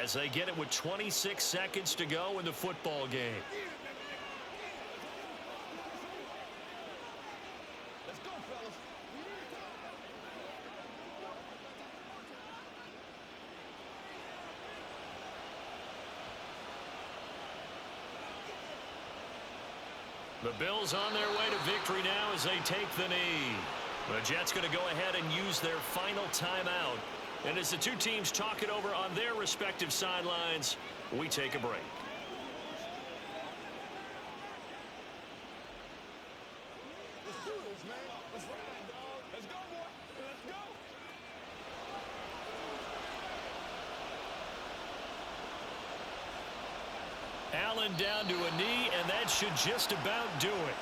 as they get it with 26 seconds to go in the football game. Let's go, fellas. The Bills on their way to victory now as they take the knee. The Jets going to go ahead and use their final timeout. And as the 2 teams talk it over on their respective sidelines, we take a break. Let's do this, man. Let's ride, dog. Let's go, boy. Let's go. Allen down to a knee, and that should just about do it.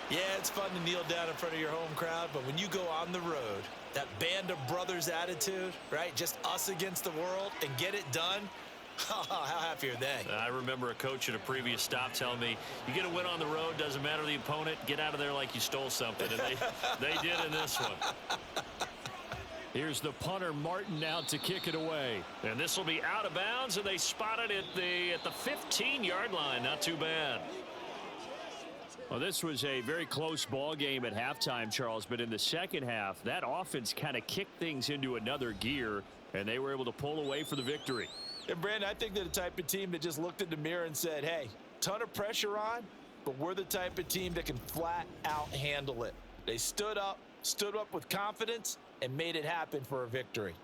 Yeah, it's fun to kneel down in front of your home crowd, but when you go on the road, that band of brothers attitude, right? Just us against the world and get it done. How happy are they? I remember a coach at a previous stop telling me, you get a win on the road, doesn't matter the opponent, get out of there like you stole something. And they did in this one. Here's the punter, Martin, out to kick it away. And this will be out of bounds, and they spot it at the 15-yard line. Not too bad. Well, this was a very close ball game at halftime, Charles, but in the second half, that offense kind of kicked things into another gear, and they were able to pull away for the victory. And, Brandon, I think they're the type of team that just looked in the mirror and said, hey, ton of pressure on, but we're the type of team that can flat out handle it. They stood up with confidence, and made it happen for a victory.